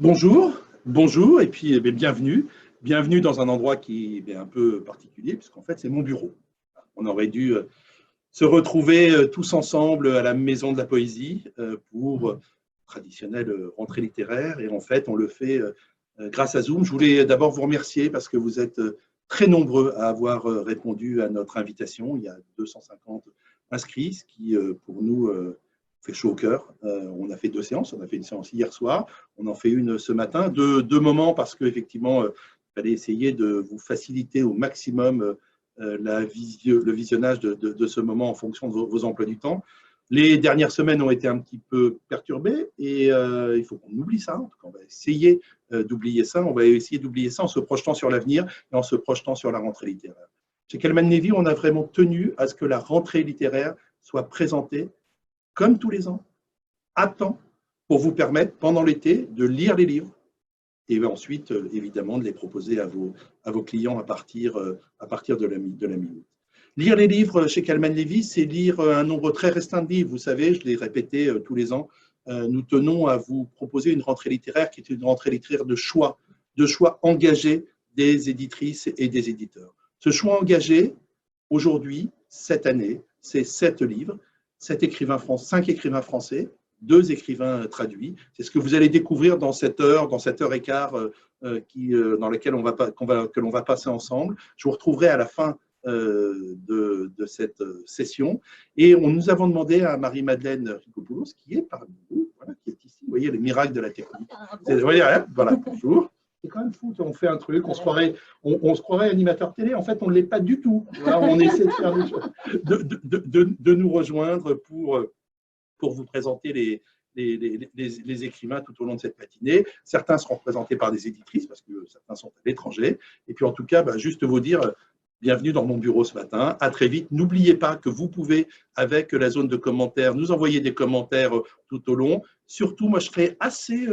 Bonjour, bonjour, et puis bienvenue. Bienvenue dans un endroit qui est un peu particulier, puisqu'en fait, c'est mon bureau. On aurait dû se retrouver tous ensemble à la Maison de la Poésie pour traditionnelle rentrée littéraire, et en fait, on le fait grâce à Zoom. Je voulais d'abord vous remercier parce que vous êtes très nombreux à avoir répondu à notre invitation. Il y a 250 inscrits, ce qui, pour nous, fait chaud au cœur. On a fait 2 séances. On a fait une séance hier soir. On en fait une ce matin. Deux moments parce qu'effectivement, il fallait essayer de vous faciliter au maximum le visionnage de ce moment en fonction de vos emplois du temps. Les dernières semaines ont été un petit peu perturbées et il faut qu'on oublie ça. En tout cas, on va essayer d'oublier ça. On va essayer d'oublier ça en se projetant sur l'avenir et en se projetant sur la rentrée littéraire. Chez Calman Levy, on a vraiment tenu à ce que la rentrée littéraire soit présentée comme tous les ans, à temps, pour vous permettre, pendant l'été, de lire les livres et ensuite, évidemment, de les proposer à vos clients à partir de la mi-août. Lire les livres chez Calman Levy, c'est lire un nombre très restreint de livres. Vous savez, je l'ai répété tous les ans, nous tenons à vous proposer une rentrée littéraire qui est une rentrée littéraire de choix engagés des éditrices et des éditeurs. Ce choix engagé, aujourd'hui, cette année, c'est 7 livres, 5 écrivains français, 2 écrivains traduits. C'est ce que vous allez découvrir dans cette heure et quart dans laquelle que l'on va passer ensemble. Je vous retrouverai à la fin de cette session. Et nous avons demandé à Marie-Madeleine Ricopoulos, qui est parmi nous, voilà, qui est ici. Vous voyez les miracles de la technique. Vous voyez, voilà, bonjour. C'est quand même fou, on fait un truc, on se croirait animateur télé, en fait on ne l'est pas du tout. Voilà, on essaie de faire des choses, de nous rejoindre pour vous présenter les écrivains tout au long de cette matinée. Certains seront représentés par des éditrices, parce que certains sont à l'étranger. Et puis en tout cas, juste vous dire, bienvenue dans mon bureau ce matin, à très vite. N'oubliez pas que vous pouvez, avec la zone de commentaires, nous envoyer des commentaires tout au long. Surtout, moi je serai assez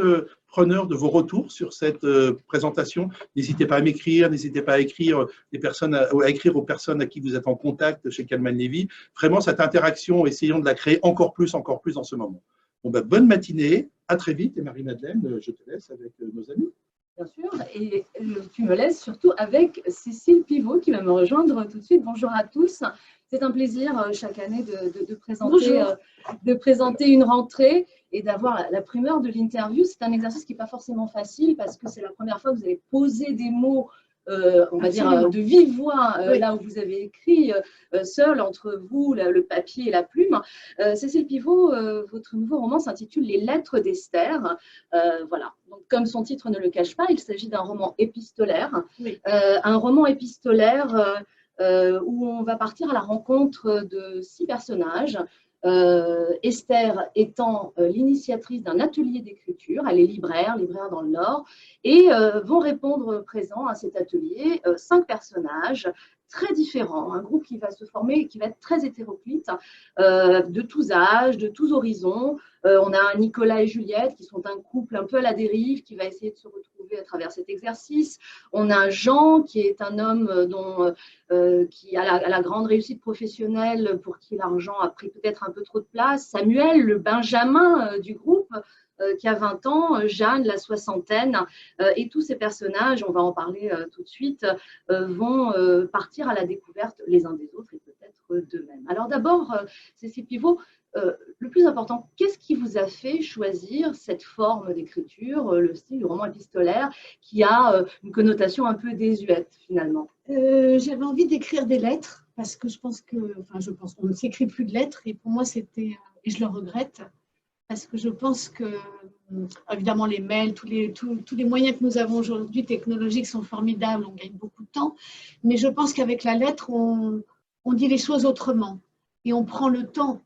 preneur de vos retours sur cette présentation. N'hésitez pas à m'écrire, n'hésitez pas à écrire aux personnes à qui vous êtes en contact chez Calman Levy. Vraiment, cette interaction, essayons de la créer encore plus en ce moment. Bon, bonne matinée, à très vite. Et Marie-Madeleine, je te laisse avec nos amis. Bien sûr, et tu me laisses surtout avec Cécile Pivot qui va me rejoindre tout de suite. Bonjour à tous. C'est un plaisir chaque année de présenter une rentrée et d'avoir la primeur de l'interview. C'est un exercice qui n'est pas forcément facile parce que c'est la première fois que vous allez poser des mots, on va dire, de vive voix, oui, là où vous avez écrit seul entre vous, le papier et la plume. Cécile Pivot, votre nouveau roman s'intitule Les Lettres d'Esther. Voilà. Donc, comme son titre ne le cache pas, il s'agit d'un roman épistolaire. Oui. Un roman épistolaire où on va partir à la rencontre de 6 personnages. Esther étant l'initiatrice d'un atelier d'écriture, elle est libraire dans le Nord, et vont répondre présents à cet atelier 5 personnages très différents, un groupe qui va se former, qui va être très hétéroclite, de tous âges, de tous horizons. On a Nicolas et Juliette qui sont un couple un peu à la dérive, qui va essayer de se retrouver à travers cet exercice. On a Jean qui est un homme qui a la grande réussite professionnelle, pour qui l'argent a pris peut-être un peu trop de place. Samuel, le Benjamin du groupe, qui a 20 ans, Jeanne, la soixantaine, et tous ces personnages, on va en parler tout de suite, vont partir à la découverte les uns des autres et peut-être d'eux-mêmes. Alors d'abord, Cécile Pivot, le plus important, qu'est-ce qui vous a fait choisir cette forme d'écriture, le style du roman épistolaire, qui a une connotation un peu désuète finalement? J'avais envie d'écrire des lettres, parce que je pense qu'on ne s'écrit plus de lettres, et pour moi c'était, et je le regrette, parce que je pense que, évidemment, les mails, tous les moyens que nous avons aujourd'hui technologiques sont formidables, on gagne beaucoup de temps, mais je pense qu'avec la lettre, on dit les choses autrement, et on prend le temps.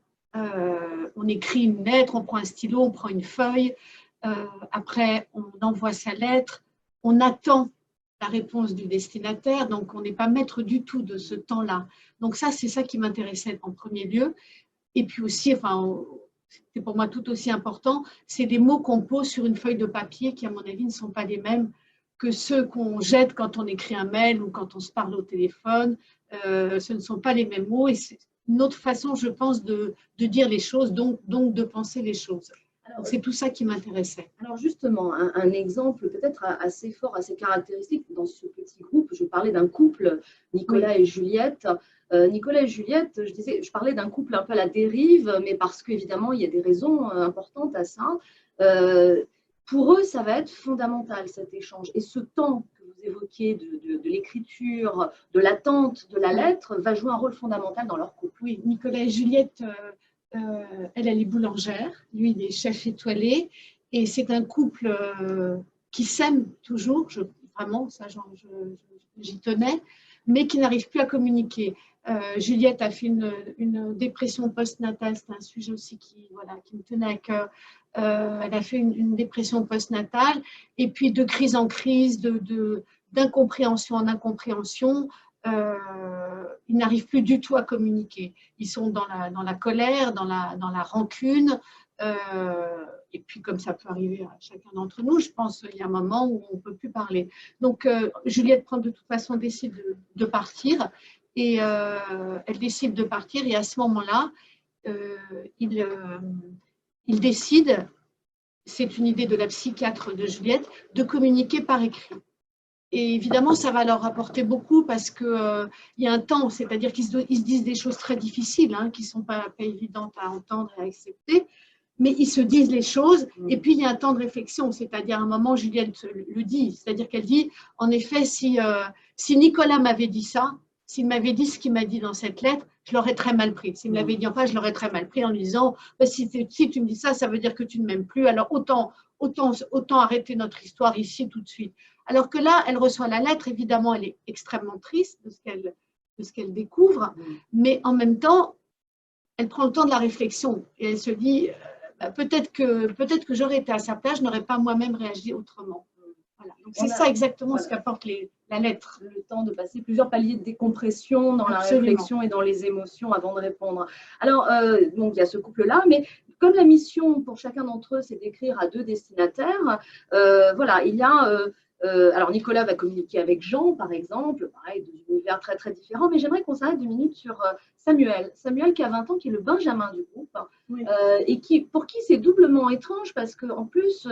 On écrit une lettre, on prend un stylo, on prend une feuille, après on envoie sa lettre, on attend la réponse du destinataire, donc on n'est pas maître du tout de ce temps-là. Donc ça, c'est ça qui m'intéressait en premier lieu. Et puis aussi, c'est pour moi tout aussi important, c'est des mots qu'on pose sur une feuille de papier qui, à mon avis, ne sont pas les mêmes que ceux qu'on jette quand on écrit un mail ou quand on se parle au téléphone. Ce ne sont pas les mêmes mots, et c'est une autre façon, je pense, de dire les choses, donc de penser les choses. C'est tout ça qui m'intéressait. Alors justement, un exemple peut-être assez fort, assez caractéristique dans ce petit groupe, je parlais d'un couple, Nicolas et Juliette. Nicolas et Juliette, je parlais d'un couple un peu à la dérive, mais parce qu'évidemment, il y a des raisons importantes à ça. Pour eux, ça va être fondamental cet échange. Et ce temps que vous évoquiez de l'écriture, de l'attente de la lettre, va jouer un rôle fondamental dans leur couple. Oui, Nicolas et Juliette, elle est boulangère, lui, il est chef étoilé. Et c'est un couple qui s'aime toujours, vraiment, ça j'y tenais, mais qui n'arrive plus à communiquer. Juliette a fait une dépression postnatale, c'est un sujet aussi qui me tenait à cœur. Elle a fait une dépression postnatale, et puis de crise en crise, d'incompréhension en incompréhension, ils n'arrivent plus du tout à communiquer. Ils sont dans la colère, dans la rancune, et puis comme ça peut arriver à chacun d'entre nous, je pense qu'il y a un moment où on ne peut plus parler. Donc Juliette prend de toute façon décide de partir, et elle décide de partir, et à ce moment-là, il décide, c'est une idée de la psychiatre de Juliette, de communiquer par écrit. Et évidemment, ça va leur apporter beaucoup parce qu'il y a un temps, c'est-à-dire qu'ils se disent des choses très difficiles, hein, qui ne sont pas évidentes à entendre et à accepter, mais ils se disent les choses, et puis il y a un temps de réflexion, c'est-à-dire à un moment, Juliette le dit, c'est-à-dire qu'elle dit, en effet, si Nicolas m'avait dit ça, s'il m'avait dit ce qu'il m'a dit dans cette lettre, je l'aurais très mal pris. S'il me l'avait dit en face, je l'aurais très mal pris en lui disant, bah, si tu me dis ça, ça veut dire que tu ne m'aimes plus, alors autant arrêter notre histoire ici tout de suite. Alors que là, elle reçoit la lettre, évidemment, elle est extrêmement triste de ce qu'elle découvre, mais en même temps, elle prend le temps de la réflexion et elle se dit, peut-être que j'aurais été à sa place, je n'aurais pas moi-même réagi autrement. Voilà. Donc c'est ça exactement ce qu'apporte la lettre. Le temps de passer plusieurs paliers de décompression dans la réflexion et dans les émotions avant de répondre. Alors, donc il y a ce couple-là, mais comme la mission pour chacun d'entre eux, c'est d'écrire à 2 destinataires, voilà, il y a… alors Nicolas va communiquer avec Jean, par exemple, pareil, 2 univers très très différents, mais j'aimerais qu'on s'arrête 2 minutes sur Samuel. Samuel qui a 20 ans, qui est le Benjamin du groupe, oui. Et pour qui c'est doublement étrange parce qu'en plus,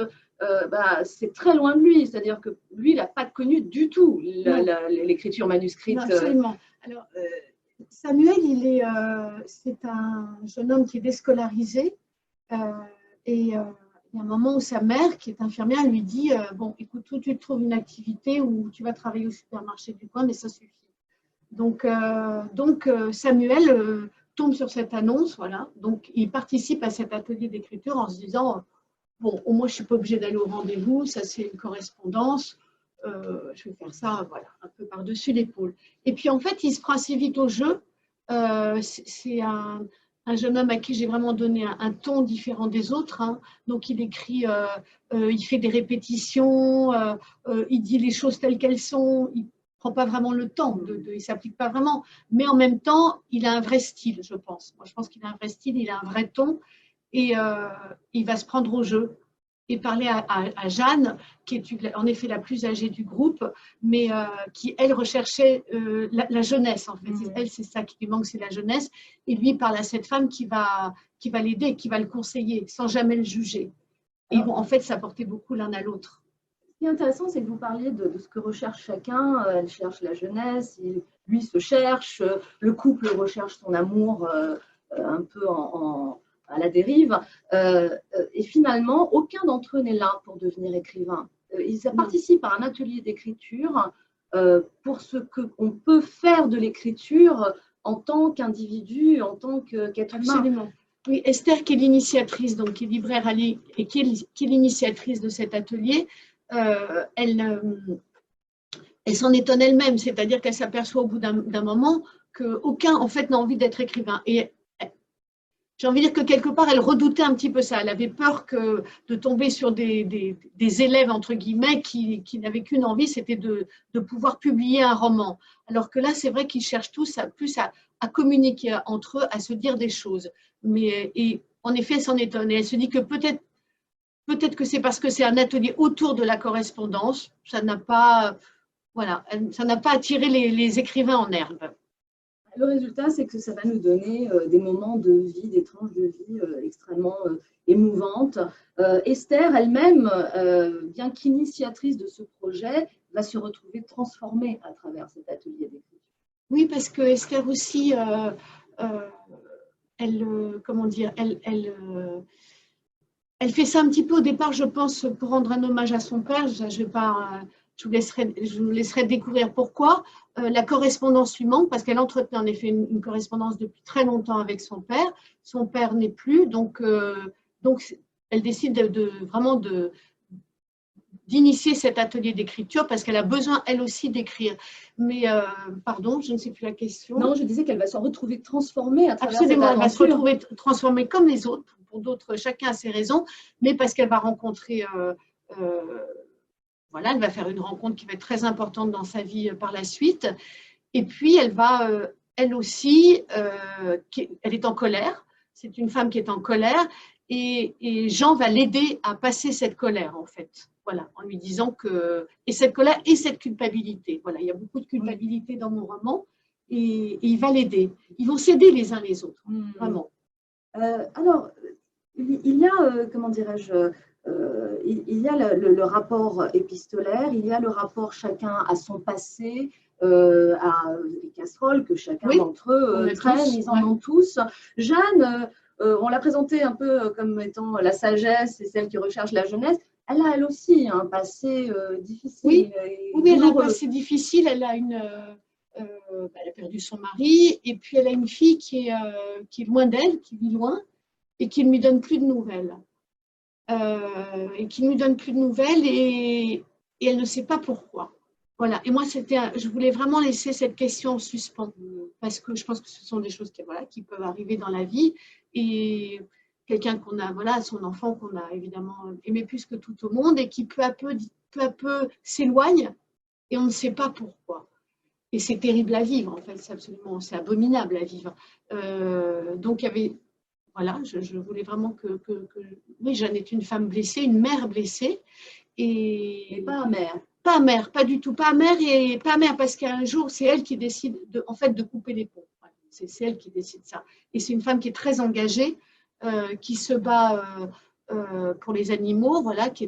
c'est très loin de lui, c'est-à-dire que lui, il n'a pas connu du tout l'écriture manuscrite. Non, absolument. Alors, Samuel, c'est un jeune homme qui est déscolarisé, et il y a un moment où sa mère, qui est infirmière, lui dit bon, écoute, tu te trouves une activité où tu vas travailler au supermarché du coin, mais ça suffit. Donc Samuel tombe sur cette annonce, voilà. Donc il participe à cet atelier d'écriture en se disant bon, au moins je ne suis pas obligée d'aller au rendez-vous, ça c'est une correspondance, je vais faire ça, voilà, un peu par-dessus l'épaule. Et puis en fait, il se prend assez vite au jeu. C'est un jeune homme à qui j'ai vraiment donné un ton différent des autres, hein. Donc il écrit, il fait des répétitions, il dit les choses telles qu'elles sont, il ne prend pas vraiment le temps, il ne s'applique pas vraiment, mais en même temps, il a un vrai style, je pense. Moi, je pense qu'il a un vrai style, il a un vrai ton, et il va se prendre au jeu et parler à Jeanne, qui est en effet la plus âgée du groupe, mais qui, elle, recherchait la jeunesse, en fait. Elle, c'est ça qui lui manque, c'est la jeunesse. Et lui parle à cette femme qui va l'aider, qui va le conseiller, sans jamais le juger. Et bon, en fait, ça portait beaucoup l'un à l'autre. Ce qui est intéressant, c'est que vous parliez de ce que recherche chacun. Elle cherche la jeunesse, lui se cherche, le couple recherche son amour un peu à la dérive. Et finalement, aucun d'entre eux n'est là pour devenir écrivain. Ils participent à un atelier d'écriture pour ce qu'on peut faire de l'écriture en tant qu'individu, en tant qu'être humain. Absolument. Oui, Esther, qui est l'initiatrice, donc qui est libraire à Lille et qui est l'initiatrice de cet atelier, elle s'en étonne elle-même, c'est-à-dire qu'elle s'aperçoit au bout d'un moment qu'aucun, en fait, n'a envie d'être écrivain. Et j'ai envie de dire que quelque part, elle redoutait un petit peu ça. Elle avait peur de tomber sur des élèves, entre guillemets, qui n'avaient qu'une envie, c'était de pouvoir publier un roman. Alors que là, c'est vrai qu'ils cherchent tous plus à communiquer entre eux, à se dire des choses. Et en effet, elle s'en étonne. Et elle se dit que peut-être que c'est parce que c'est un atelier autour de la correspondance, ça n'a pas attiré les écrivains en herbe. Le résultat, c'est que ça va nous donner des moments de vie, des tranches de vie extrêmement émouvantes. Esther elle-même, bien qu'initiatrice de ce projet, va se retrouver transformée à travers cet atelier d'écriture. Oui, parce que Esther aussi, comment dire, elle fait ça un petit peu au départ, je pense, pour rendre un hommage à son père. Je vous laisserai découvrir pourquoi. La correspondance lui manque parce qu'elle entretenait en effet une correspondance depuis très longtemps avec son père. Son père n'est plus, donc elle décide vraiment d'initier cet atelier d'écriture parce qu'elle a besoin, elle aussi, d'écrire. Mais, pardon, je ne sais plus la question. Non, je disais qu'elle va se retrouver transformée à travers Absolument, cette aventure. elle va se retrouver transformée comme les autres. Pour d'autres, chacun a ses raisons, mais parce qu'elle va rencontrer, voilà, elle va faire une rencontre qui va être très importante dans sa vie par la suite. Et puis, elle va, elle aussi, elle est en colère. C'est une femme qui est en colère. Et Jean va l'aider à passer cette colère, en fait. Voilà, en lui disant que… Et cette colère et cette culpabilité. Voilà, il y a beaucoup de culpabilité dans mon roman. Et il va l'aider. Ils vont s'aider les uns les autres, vraiment. Alors, il y a, comment dirais-je, il y a le rapport épistolaire, il y a le rapport chacun à son passé, à des casseroles que chacun d'entre eux traîne, ils en ont tous. Jeanne, on l'a présentée un peu comme étant la sagesse et celle qui recherche la jeunesse. Elle a elle aussi un passé difficile. Oui, elle a un passé difficile. Elle a elle a perdu son mari et puis elle a une fille qui est loin d'elle, qui vit loin et qui ne lui donne plus de nouvelles. Et elle ne sait pas pourquoi. Voilà. Et moi, je voulais vraiment laisser cette question en suspens parce que je pense que ce sont des choses qui peuvent arriver dans la vie et quelqu'un qu'on a, voilà, son enfant qu'on a évidemment aimé plus que tout au monde et qui peu à peu s'éloigne et on ne sait pas pourquoi. Et c'est terrible à vivre, en fait, c'est abominable à vivre. Donc, il y avait, voilà, je voulais vraiment oui, Jeanne est une femme blessée, une mère blessée. Et pas amère. Pas amère, pas du tout, pas amère, et pas amère parce qu'un jour, c'est elle qui décide en fait, de couper les ponts. C'est elle qui décide ça. Et c'est une femme qui est très engagée, qui se bat pour les animaux, voilà, qui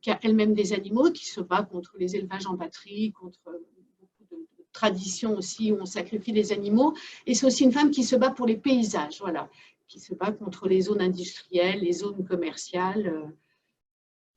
a elle-même des animaux, qui se bat contre les élevages en batterie, contre beaucoup de traditions aussi où on sacrifie les animaux. Et c'est aussi une femme qui se bat pour les paysages, voilà, qui se bat contre les zones industrielles, les zones commerciales,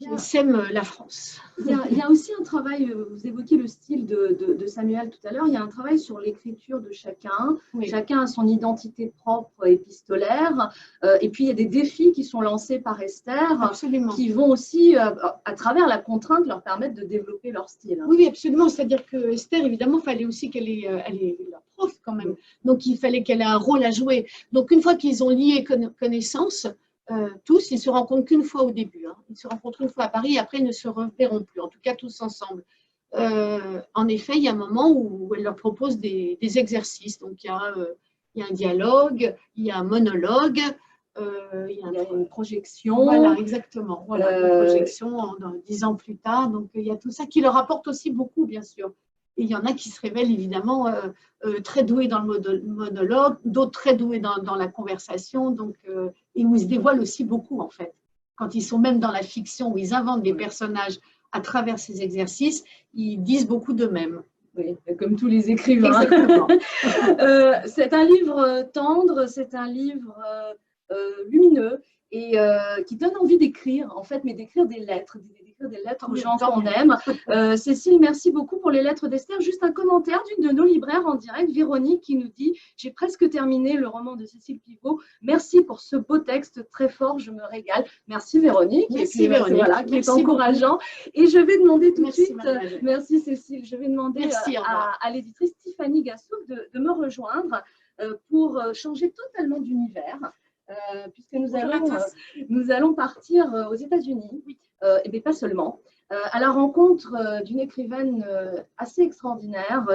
qui sème la France. Il y a aussi un travail, vous évoquiez le style de Samuel tout à l'heure, il y a un travail sur l'écriture de chacun. Oui. Chacun a son identité propre épistolaire. Et puis, il y a des défis qui sont lancés par Esther, absolument, qui vont aussi, à travers la contrainte, leur permettre de développer leur style. Oui, absolument. C'est-à-dire que Esther, évidemment, il fallait aussi qu'elle ait leur prof quand même. Donc, il fallait qu'elle ait un rôle à jouer. Donc, une fois qu'ils ont lié connaissance, tous, ils ne se rencontrent qu'une fois au début. Hein. Ils se rencontrent une fois à Paris et après, ils ne se reverront plus, en tout cas tous ensemble. En effet, il y a un moment où elle leur propose des exercices. Donc, il y a un dialogue, il y a un monologue, il y a une projection. Voilà, exactement. Voilà, une projection 10 ans plus tard. Donc, il y a tout ça qui leur apporte aussi beaucoup, bien sûr. Et il y en a qui se révèlent évidemment très doués dans le monologue, d'autres très doués dans la conversation, donc, et où ils se dévoilent aussi beaucoup en fait. Quand ils sont même dans la fiction, où ils inventent des personnages à travers ces exercices, ils disent beaucoup d'eux-mêmes. Oui, comme tous les écrivains. Exactement. C'est un livre tendre, c'est un livre lumineux et qui donne envie d'écrire, en fait, mais d'écrire des lettres aux gens qu'on aime. Cécile, merci beaucoup pour les lettres d'Esther. Juste un commentaire d'une de nos libraires en direct, Véronique, qui nous dit « J'ai presque terminé le roman de Cécile Pivot. Merci pour ce beau texte très fort, je me régale. » Merci Véronique. Merci Véronique. Voilà, qui est encourageant. Et je vais demander tout de suite, merci Cécile, je vais demander à l'éditrice Tiffany Gassouk de me rejoindre pour changer totalement d'univers. Puisque nous allons partir aux États-Unis, et bien pas seulement, à la rencontre d'une écrivaine assez extraordinaire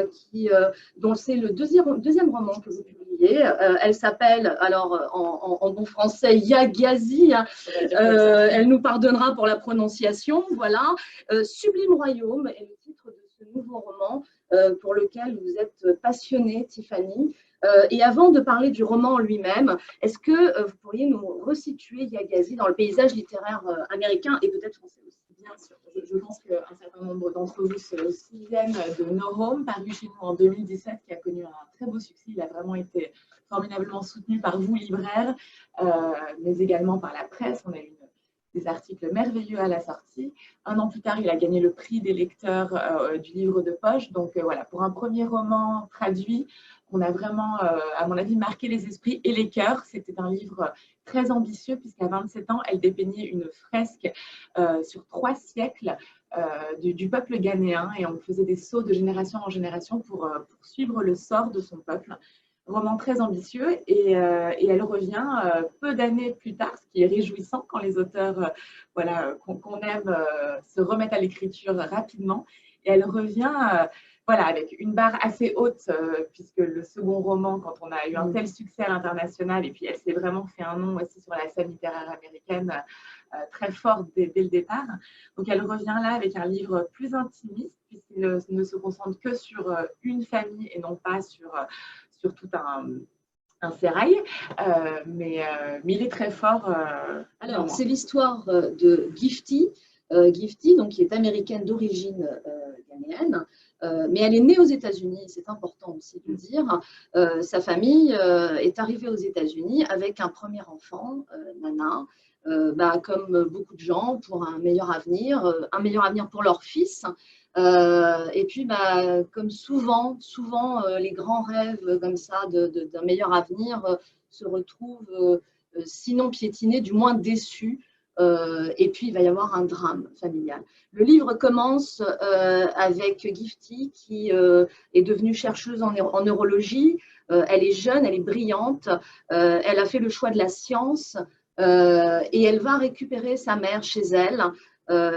dont c'est le deuxième roman que vous publiez. Elle s'appelle, alors en bon français, Yagazi. Elle nous pardonnera pour la prononciation. Voilà, Sublime Royaume est le titre de ce nouveau roman pour lequel vous êtes passionnée, Tiffany. Et avant de parler du roman en lui-même, est-ce que vous pourriez nous resituer Yagazi dans le paysage littéraire américain et peut-être français aussi? Bien sûr, je pense qu'un certain nombre d'entre vous se souviennent de No Home, paru chez nous en 2017, qui a connu un très beau succès. Il a vraiment été formidablement soutenu par vous, libraires, mais également par la presse. On a eu des articles merveilleux à la sortie. Un an plus tard, il a gagné le prix des lecteurs du livre de poche. Donc voilà, pour un premier roman traduit, on a vraiment, à mon avis, marqué les esprits et les cœurs. C'était un livre très ambitieux puisqu'à 27 ans, elle dépeignait une fresque sur 3 siècles du peuple ghanéen et on faisait des sauts de génération en génération pour suivre le sort de son peuple. Roman très ambitieux et elle revient peu d'années plus tard, ce qui est réjouissant quand les auteurs voilà, qu'on aime se remettent à l'écriture rapidement. Et elle revient voilà, avec une barre assez haute, puisque le second roman, quand on a eu un tel succès à l'international, et puis elle s'est vraiment fait un nom aussi sur la scène littéraire américaine très forte dès le départ. Donc elle revient là avec un livre plus intimiste, puisqu'il ne se concentre que sur une famille et non pas sur tout un sérail, mais il est très fort. Alors, c'est l'histoire de Gifty, Gifty, donc, qui est américaine d'origine ghanéenne, mais elle est née aux États-Unis, c'est important aussi de le dire. Sa famille est arrivée aux États-Unis avec un premier enfant, Nana, comme beaucoup de gens, pour un meilleur avenir pour leur fils. Et puis, comme souvent, les grands rêves comme ça d'un meilleur avenir se retrouvent, sinon piétinés, du moins déçus. Et puis, il va y avoir un drame familial. Le livre commence avec Gifty, qui est devenue chercheuse en neurologie. Elle est jeune, elle est brillante. Elle a fait le choix de la science et elle va récupérer sa mère chez elle.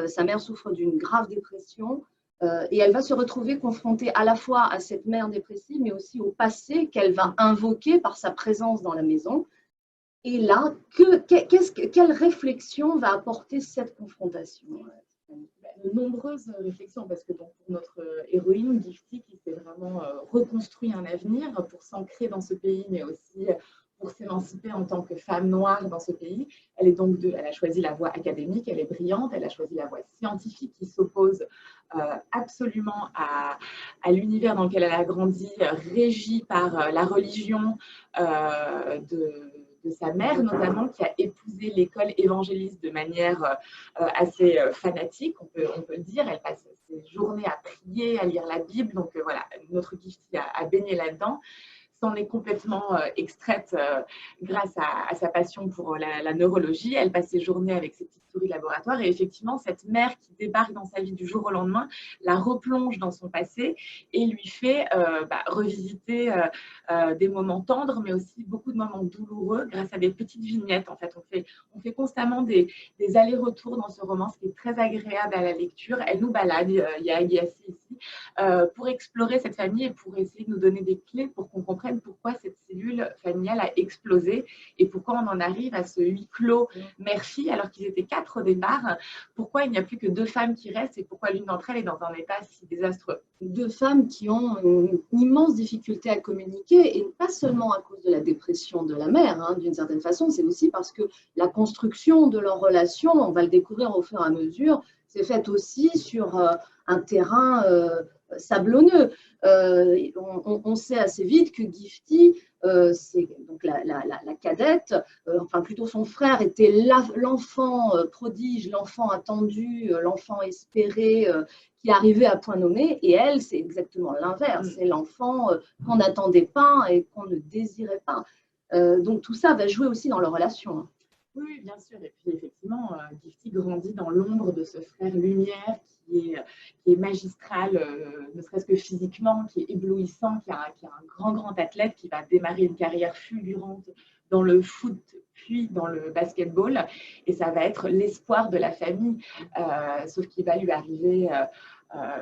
Sa mère souffre d'une grave dépression. Et elle va se retrouver confrontée à la fois à cette mère dépressive, mais aussi au passé qu'elle va invoquer par sa présence dans la maison. Et là, quelle réflexion va apporter cette confrontation? De nombreuses réflexions, parce que pour notre héroïne, Gifty, qui s'est vraiment reconstruit un avenir pour s'ancrer dans ce pays, mais aussi pour s'émanciper en tant que femme noire dans ce pays. Elle a choisi la voie académique, elle est brillante, elle a choisi la voie scientifique qui s'oppose absolument à l'univers dans lequel elle a grandi, régi par la religion de sa mère, notamment, qui a épousé l'école évangéliste de manière assez fanatique, on peut le dire. Elle passe ses journées à prier, à lire la Bible. Donc voilà, notre Gifty a baigné là-dedans. S'en est complètement extraite grâce à sa passion pour la neurologie. Elle passe ses journées avec ses petites souris de laboratoire et effectivement, cette mère qui débarque dans sa vie du jour au lendemain la replonge dans son passé et lui fait revisiter des moments tendres, mais aussi beaucoup de moments douloureux grâce à des petites vignettes. En fait, on fait constamment des allers-retours dans ce roman, ce qui est très agréable à la lecture. Elle nous balade, il y a Agassi ici, pour explorer cette famille et pour essayer de nous donner des clés pour qu'on comprenne pourquoi cette cellule familiale a explosé et pourquoi on en arrive à ce huis clos mère-fille alors qu'ils étaient 4 au départ. Pourquoi il n'y a plus que 2 femmes qui restent et pourquoi l'une d'entre elles est dans un état si désastreux. 2 femmes qui ont une immense difficulté à communiquer et pas seulement à cause de la dépression de la mère, d'une certaine façon, c'est aussi parce que la construction de leur relation, on va le découvrir au fur et à mesure, c'est faite aussi sur un terrain sablonneux. On sait assez vite que Gifty, c'est donc la cadette, enfin plutôt son frère était l'enfant prodige, l'enfant attendu, l'enfant espéré qui arrivait à point nommé, et elle, c'est exactement l'inverse, c'est l'enfant qu'on n'attendait pas et qu'on ne désirait pas. Donc tout ça va jouer aussi dans leur relation. Oui, bien sûr. Et puis effectivement, Gifty grandit dans l'ombre de ce frère lumière qui est magistral, ne serait-ce que physiquement, qui est éblouissant, qui est un grand athlète, qui va démarrer une carrière fulgurante dans le foot, puis dans le basketball. Et ça va être l'espoir de la famille, sauf qu'il va lui arriver,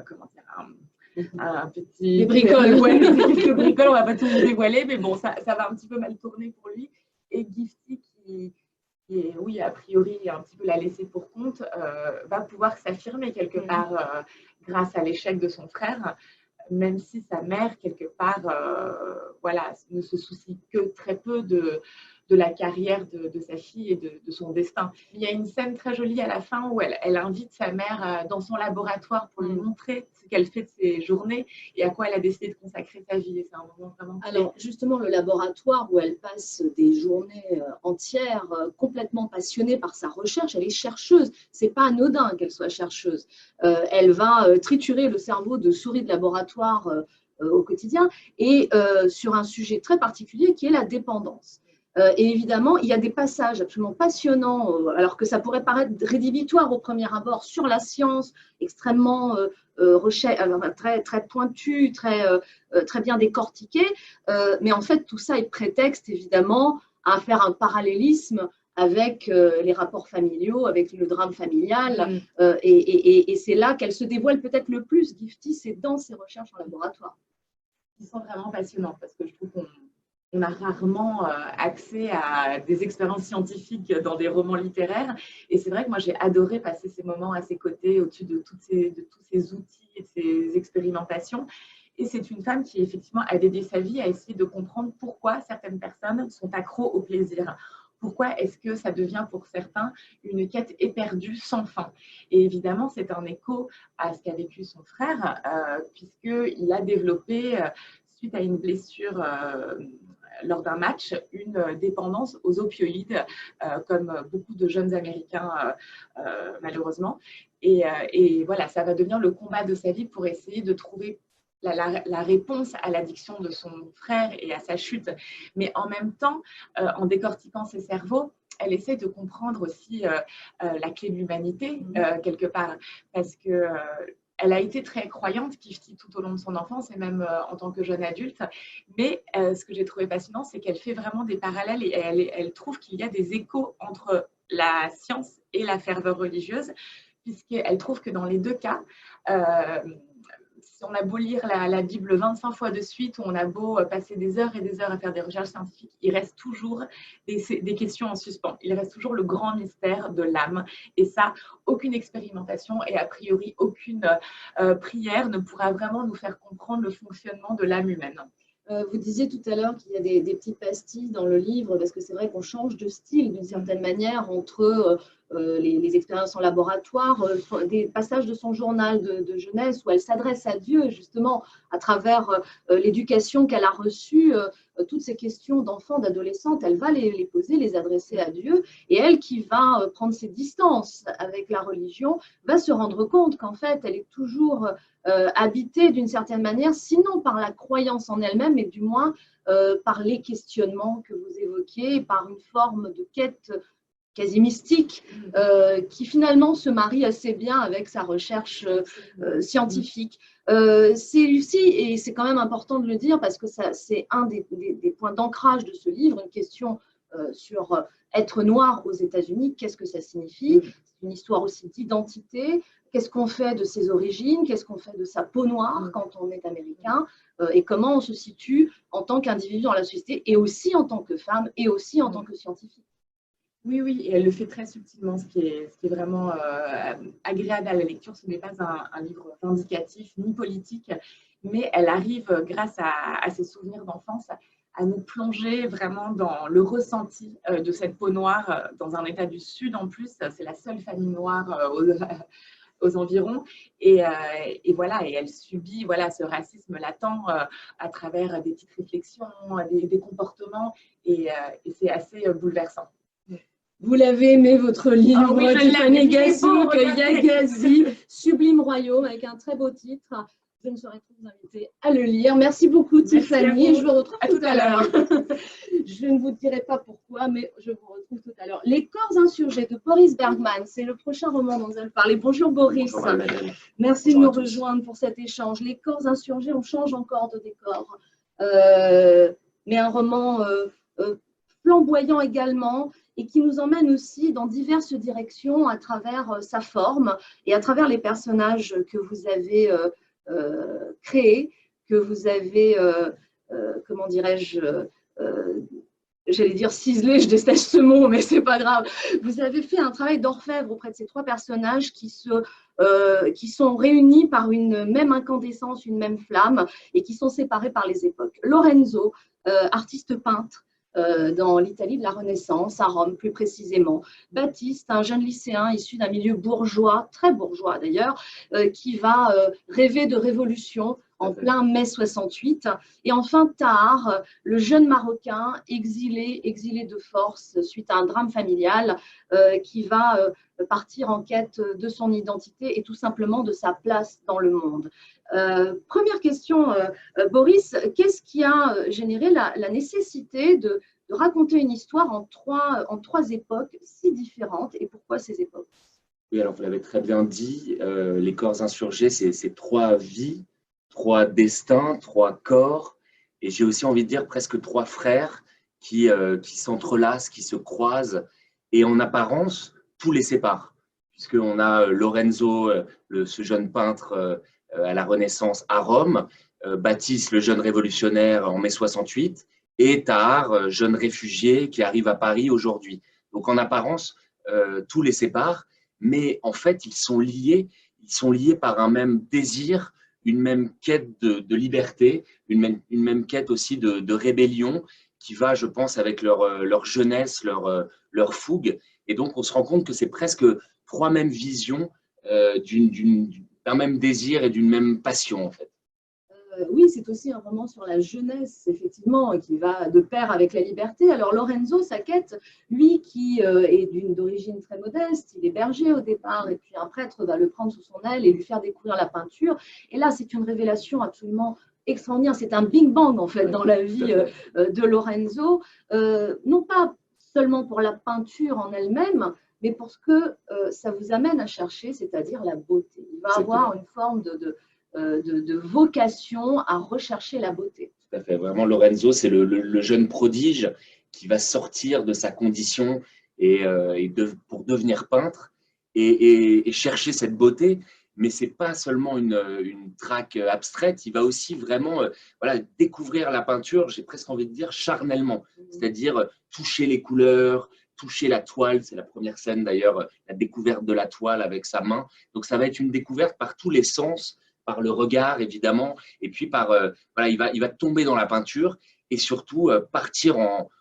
comment dire, un petit... Des bricoles. Ouais, quelques bricoles, on ne va pas tout vous dévoiler, mais bon, ça va un petit peu mal tourner pour lui. Et Gifty, qui est, oui, a priori, un petit peu la laisser pour compte, va pouvoir s'affirmer quelque part grâce à l'échec de son frère. même si sa mère, quelque part, voilà, ne se soucie que très peu de la carrière de sa fille et de son destin. Il y a une scène très jolie à la fin où elle invite sa mère dans son laboratoire pour lui montrer ce qu'elle fait de ses journées et à quoi elle a décidé de consacrer sa vie. Et c'est un moment vraiment… Alors, justement, le laboratoire où elle passe des journées entières complètement passionnée par sa recherche, elle est chercheuse. C'est pas anodin qu'elle soit chercheuse. Elle va triturer le cerveau de souris de laboratoire au quotidien et sur un sujet très particulier qui est la dépendance. Et évidemment, il y a des passages absolument passionnants, alors que ça pourrait paraître rédhibitoire au premier abord, sur la science, extrêmement très, très pointue, très bien décortiquée. Mais en fait, tout ça est prétexte, évidemment, à faire un parallélisme avec les rapports familiaux, avec le drame familial. Et c'est là qu'elle se dévoile peut-être le plus, Gifty, c'est dans ses recherches en laboratoire. Qui sont vraiment passionnantes, parce que je trouve qu'on a rarement accès à des expériences scientifiques dans des romans littéraires. Et c'est vrai que moi, j'ai adoré passer ces moments à ses côtés, au-dessus de tous ces outils et de ces expérimentations. Et c'est une femme qui, effectivement, a dédié sa vie à essayer de comprendre pourquoi certaines personnes sont accros au plaisir. Pourquoi est-ce que ça devient pour certains une quête éperdue sans fin? Et évidemment, c'est un écho à ce qu'a vécu son frère, puisqu'il a développé, suite à une blessure lors d'un match, une dépendance aux opioïdes, comme beaucoup de jeunes Américains, malheureusement. Et voilà, ça va devenir le combat de sa vie pour essayer de trouver la réponse à l'addiction de son frère et à sa chute. Mais en même temps, en décortiquant ses cerveaux, elle essaie de comprendre aussi la clé de l'humanité, quelque part, parce que elle a été très croyante, Gifty, tout au long de son enfance et même en tant que jeune adulte. Mais ce que j'ai trouvé passionnant, c'est qu'elle fait vraiment des parallèles et elle trouve qu'il y a des échos entre la science et la ferveur religieuse, puisqu'elle trouve que dans les deux cas, si on a beau lire la Bible 25 fois de suite, ou on a beau passer des heures et des heures à faire des recherches scientifiques, il reste toujours des questions en suspens. Il reste toujours le grand mystère de l'âme. Et ça, aucune expérimentation et a priori aucune prière ne pourra vraiment nous faire comprendre le fonctionnement de l'âme humaine. Vous disiez tout à l'heure qu'il y a des petites pastilles dans le livre, parce que c'est vrai qu'on change de style d'une certaine manière entre les expériences en laboratoire, des passages de son journal de jeunesse où elle s'adresse à Dieu justement à travers l'éducation qu'elle a reçue, toutes ces questions d'enfants, d'adolescentes, elle va les poser, les adresser à Dieu, et elle qui va prendre ses distances avec la religion va se rendre compte qu'en fait elle est toujours habitée d'une certaine manière, sinon par la croyance en elle-même, mais du moins par les questionnements que vous évoquiez, par une forme de quête quasi mystique, qui finalement se marie assez bien avec sa recherche scientifique. C'est Lucie, et c'est quand même important de le dire, parce que c'est un des points d'ancrage de ce livre, une question sur être noir aux États-Unis, qu'est-ce que ça signifie? C'est une histoire aussi d'identité. Qu'est-ce qu'on fait de ses origines? Qu'est-ce qu'on fait de sa peau noire quand on est américain? Et comment on se situe en tant qu'individu dans la société, et aussi en tant que femme, et aussi en tant que scientifique? Oui, oui, et elle le fait très subtilement, ce qui est vraiment agréable à la lecture. Ce n'est pas un livre vindicatif ni politique, mais elle arrive, grâce à ses souvenirs d'enfance, à nous plonger vraiment dans le ressenti de cette peau noire, dans un état du Sud en plus. C'est la seule famille noire aux environs, et voilà, et elle subit ce racisme latent à travers des petites réflexions, des comportements, et c'est assez bouleversant. Vous l'avez aimé, votre livre, oui, Tiffany Gasouk, Yagazi, Sublime Royaume, avec un très beau titre. Je ne saurais trop vous inviter à le lire. Merci beaucoup, Tiffany. Je vous retrouve tout à l'heure. Je ne vous dirai pas pourquoi, mais je vous retrouve tout à l'heure. Les corps insurgés de Boris Bergman, c'est le prochain roman dont vous allez parler. Bonjour Boris. Bonjour, merci de nous rejoindre pour cet échange. Les corps insurgés, on change encore de décor. Mais un roman flamboyant également, et qui nous emmène aussi dans diverses directions à travers sa forme et à travers les personnages que vous avez créés, que vous avez, comment dirais-je, j'allais dire ciselé, je déteste ce mot, mais c'est pas grave. Vous avez fait un travail d'orfèvre auprès de ces trois personnages qui se qui sont réunis par une même incandescence, une même flamme, et qui sont séparés par les époques. Lorenzo, artiste peintre, dans l'Italie de la Renaissance, à Rome plus précisément. Baptiste, un jeune lycéen issu d'un milieu bourgeois, très bourgeois d'ailleurs, qui va rêver de révolution en plein mai 68. Et enfin, Tahar, le jeune Marocain exilé de force suite à un drame familial, qui va partir en quête de son identité et tout simplement de sa place dans le monde. Première question, Boris, qu'est-ce qui a généré la nécessité de raconter une histoire en trois époques si différentes, et pourquoi ces époques? Oui, alors vous l'avez très bien dit, les corps insurgés, c'est trois vies, trois destins, trois corps, et j'ai aussi envie de dire presque trois frères qui s'entrelacent, qui se croisent, et en apparence, tout les sépare, puisqu'on a Lorenzo, ce jeune peintre à la Renaissance à Rome, Baptiste, le jeune révolutionnaire en mai 68, et Tahar, jeune réfugié qui arrive à Paris aujourd'hui. Donc en apparence, tout les sépare, mais en fait, ils sont liés par un même désir, une même quête de liberté, une même quête aussi de rébellion qui va, je pense, avec leur jeunesse, leur fougue. Et donc, on se rend compte que c'est presque trois mêmes visions d'un même désir et d'une même passion, en fait. Oui, c'est aussi un roman sur la jeunesse, effectivement, qui va de pair avec la liberté. Alors Lorenzo, sa quête, lui qui est d'origine très modeste, il est berger au départ, et puis un prêtre va le prendre sous son aile et lui faire découvrir la peinture. Et là, c'est une révélation absolument extraordinaire. C'est un Big Bang, en fait, dans la vie de Lorenzo. Non pas seulement pour la peinture en elle-même, mais pour ce que ça vous amène à chercher, c'est-à-dire la beauté. Il va avoir une forme de vocation à rechercher la beauté. Tout à fait. Vraiment, Lorenzo, c'est le jeune prodige qui va sortir de sa condition pour devenir peintre et chercher cette beauté. Mais ce n'est pas seulement une traque abstraite, il va aussi vraiment découvrir la peinture, j'ai presque envie de dire charnellement, c'est-à-dire toucher les couleurs, toucher la toile. C'est la première scène d'ailleurs, la découverte de la toile avec sa main. Donc ça va être une découverte par tous les sens, par le regard évidemment, et puis il va tomber dans la peinture et surtout partir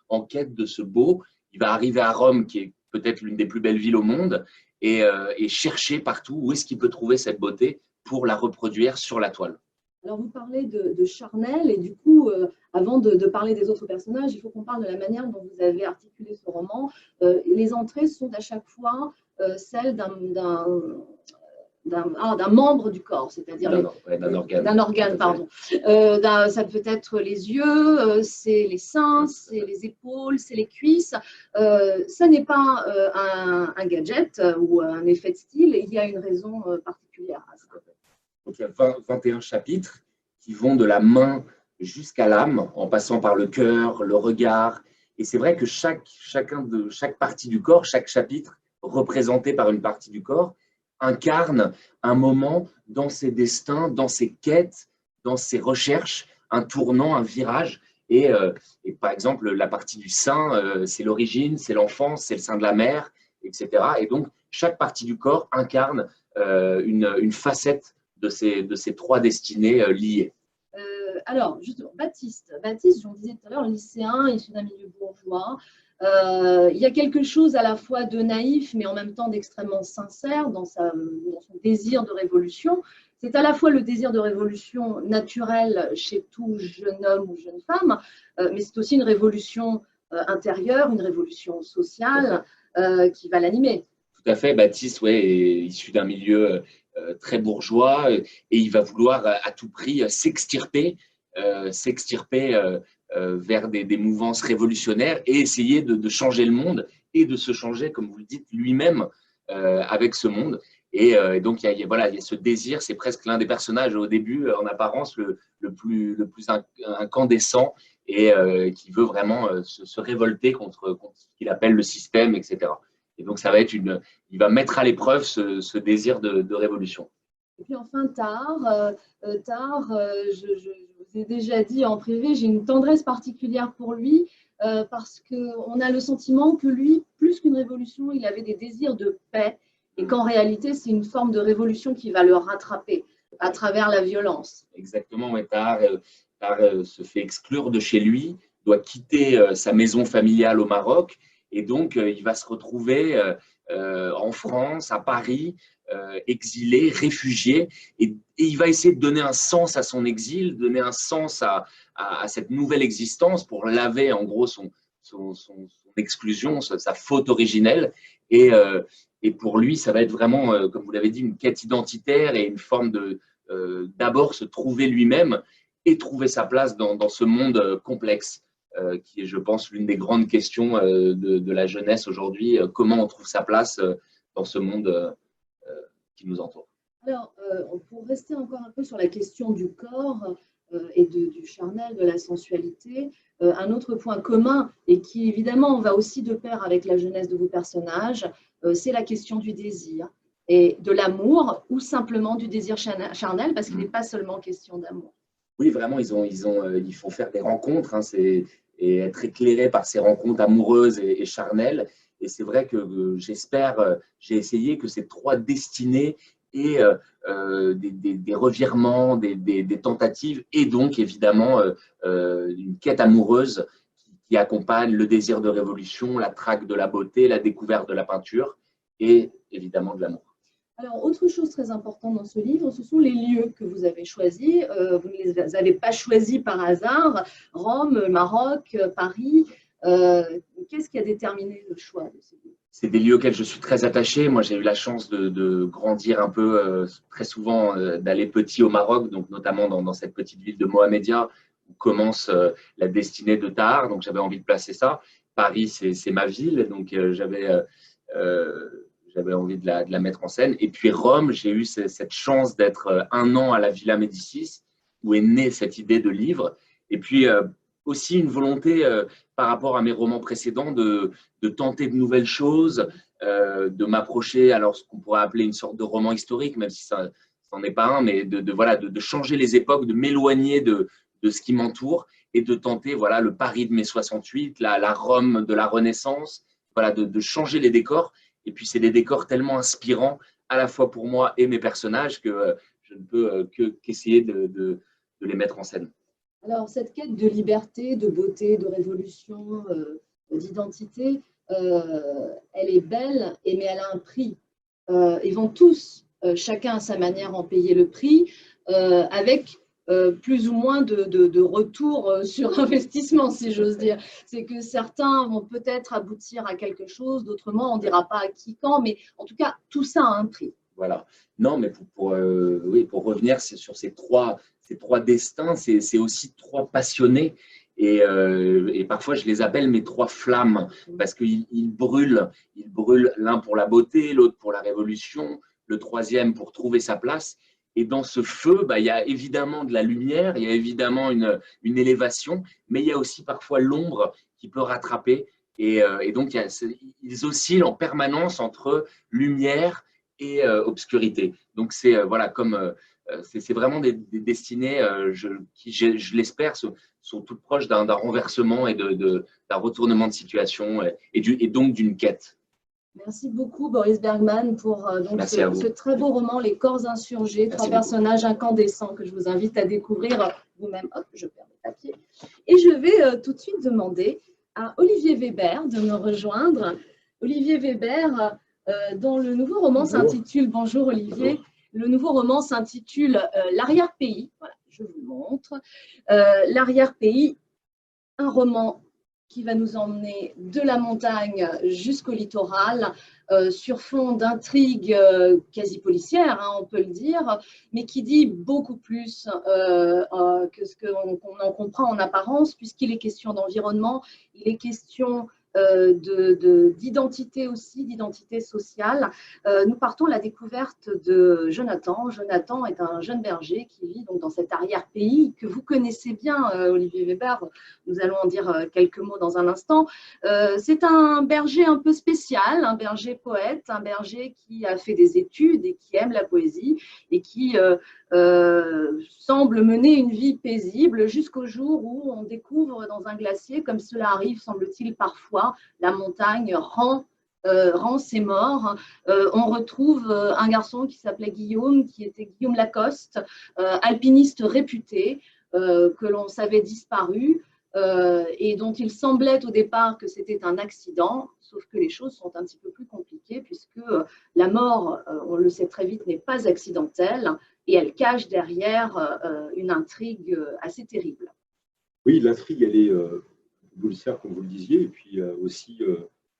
en quête de ce beau. Il va arriver à Rome, qui est peut-être l'une des plus belles villes au monde, et chercher partout où est-ce qu'il peut trouver cette beauté pour la reproduire sur la toile. Alors vous parlez de charnel, et du coup, avant de parler des autres personnages, il faut qu'on parle de la manière dont vous avez articulé ce roman. Les entrées sont à chaque fois celles d'un membre du corps, c'est-à-dire d'un organe, pardon. Ça peut être les yeux, c'est les seins, c'est les épaules, c'est les cuisses. Ça n'est pas un gadget ou un effet de style, il y a une raison particulière à ça. Donc, il y a 21 chapitres qui vont de la main jusqu'à l'âme, en passant par le cœur, le regard. Et c'est vrai que chaque partie du corps, chaque chapitre représenté par une partie du corps, incarne un moment dans ses destins, dans ses quêtes, dans ses recherches, un tournant, un virage. Et par exemple, la partie du sein, c'est l'origine, c'est l'enfance, c'est le sein de la mère, etc. Et donc, chaque partie du corps incarne une facette de ces trois destinées liées. Alors, justement, Baptiste, j'en disais tout à l'heure, lycéen, issu d'un milieu bourgeois. Il y a quelque chose à la fois de naïf, mais en même temps d'extrêmement sincère dans son désir de révolution. C'est à la fois le désir de révolution naturel chez tout jeune homme ou jeune femme, mais c'est aussi une révolution intérieure, une révolution sociale qui va l'animer. Tout à fait, Baptiste est issu d'un milieu très bourgeois et il va vouloir à tout prix s'extirper vers des mouvances révolutionnaires et essayer de changer le monde et de se changer, comme vous le dites, lui-même avec ce monde. Et donc, il y a ce désir, c'est presque l'un des personnages au début, en apparence, le plus incandescent et qui veut vraiment se révolter contre ce qu'il appelle le système, etc. Et donc, ça va être il va mettre à l'épreuve ce désir de révolution. Et puis enfin, Tahar, je vous ai déjà dit en privé, j'ai une tendresse particulière pour lui parce qu'on a le sentiment que lui, plus qu'une révolution, il avait des désirs de paix Et qu'en réalité, c'est une forme de révolution qui va le rattraper à travers la violence. Exactement, ouais, Tahar se fait exclure de chez lui, doit quitter sa maison familiale au Maroc, et donc il va se retrouver en France, à Paris, exilé, réfugié, et il va essayer de donner un sens à son exil, donner un sens à cette nouvelle existence pour laver en gros son exclusion, sa faute originelle, et pour lui, ça va être vraiment, comme vous l'avez dit, une quête identitaire et une forme de d'abord se trouver lui-même et trouver sa place dans ce monde complexe, qui est, je pense, l'une des grandes questions de la jeunesse aujourd'hui. Comment on trouve sa place dans ce monde qui nous entoure. Alors, pour rester encore un peu sur la question du corps et du charnel, de la sensualité, un autre point commun, et qui évidemment va aussi de pair avec la jeunesse de vos personnages, c'est la question du désir et de l'amour, ou simplement du désir charnel, parce qu'il n'est pas seulement question d'amour. Oui, vraiment, ils font faire des rencontres, hein, et être éclairé par ces rencontres amoureuses et charnelles. Et c'est vrai que j'ai essayé que ces trois destinées aient des revirements, des tentatives, et donc évidemment une quête amoureuse qui accompagne le désir de révolution, la traque de la beauté, la découverte de la peinture et évidemment de l'amour. Alors, autre chose très importante dans ce livre, ce sont les lieux que vous avez choisis. Vous ne les avez pas choisis par hasard. Rome, Maroc, Paris. Qu'est-ce qui a déterminé le choix de ces lieux? C'est des lieux auxquels je suis très attaché. Moi, j'ai eu la chance de grandir un peu, très souvent, d'aller petit au Maroc, donc notamment dans cette petite ville de Mohamedia, où commence la destinée de Tahar. Donc, j'avais envie de placer ça. Paris, c'est ma ville, donc j'avais envie de la mettre en scène. Et puis Rome, j'ai eu cette chance d'être un an à la Villa Médicis, où est née cette idée de livre. Et puis aussi une volonté, par rapport à mes romans précédents, de tenter de nouvelles choses, de m'approcher, alors ce qu'on pourrait appeler une sorte de roman historique, même si ça n'en est pas un, mais de changer les époques, de m'éloigner de ce qui m'entoure et de tenter le Paris de mai 68, la Rome de la Renaissance, de changer les décors. Et puis, c'est des décors tellement inspirants, à la fois pour moi et mes personnages, que je ne peux qu'essayer de les mettre en scène. Alors, cette quête de liberté, de beauté, de révolution, d'identité, elle est belle, mais elle a un prix. Ils vont tous, chacun à sa manière, en payer le prix, avec plus ou moins de retour sur investissement, si j'ose dire. C'est que certains vont peut-être aboutir à quelque chose, d'autres on ne dira pas à qui, quand, mais en tout cas, tout ça a un prix. Voilà. Non, mais pour revenir sur ces trois destins, c'est aussi trois passionnés. Et parfois, je les appelle mes trois flammes, parce qu'ils brûlent. Ils brûlent, l'un pour la beauté, l'autre pour la révolution, le troisième pour trouver sa place. Et dans ce feu, il y a évidemment de la lumière, il y a évidemment une élévation, mais il y a aussi parfois l'ombre qui peut rattraper. Et donc, ils oscillent en permanence entre lumière et obscurité. Donc, c'est c'est vraiment des destinées qui, je l'espère, sont toutes proches d'un renversement et d'un retournement de situation et donc d'une quête. Merci beaucoup, Boris Bergman, pour ce très beau roman, Les corps insurgés, Merci trois personnages incandescents que je vous invite à découvrir vous-même. Hop, je perds le papier. Et je vais tout de suite demander à Olivier Weber de me rejoindre. Olivier Weber, dont le nouveau roman s'intitule, bonjour Olivier, bonjour. Le nouveau roman s'intitule L'arrière-pays. Voilà, je vous le montre. L'arrière-pays, un roman qui va nous emmener de la montagne jusqu'au littoral, sur fond d'intrigues quasi policières, hein, on peut le dire, mais qui dit beaucoup plus que ce qu'on en comprend en apparence, puisqu'il est question d'environnement, il est question d'identité aussi, d'identité sociale. Nous partons à la découverte de Jonathan. Jonathan est un jeune berger qui vit donc dans cet arrière-pays que vous connaissez bien, Olivier Weber. Nous allons en dire quelques mots dans un instant. C'est un berger un peu spécial, un berger poète, un berger qui a fait des études et qui aime la poésie et qui semble mener une vie paisible jusqu'au jour où on découvre dans un glacier, comme cela arrive semble-t-il parfois, la montagne rend Rance est mort. On retrouve un garçon qui s'appelait Guillaume, qui était Guillaume Lacoste, alpiniste réputé, que l'on savait disparu et dont il semblait au départ que c'était un accident, sauf que les choses sont un petit peu plus compliquées puisque la mort, on le sait très vite, n'est pas accidentelle et elle cache derrière une intrigue assez terrible. Oui, l'intrigue, elle est policière, comme vous le disiez, et puis aussi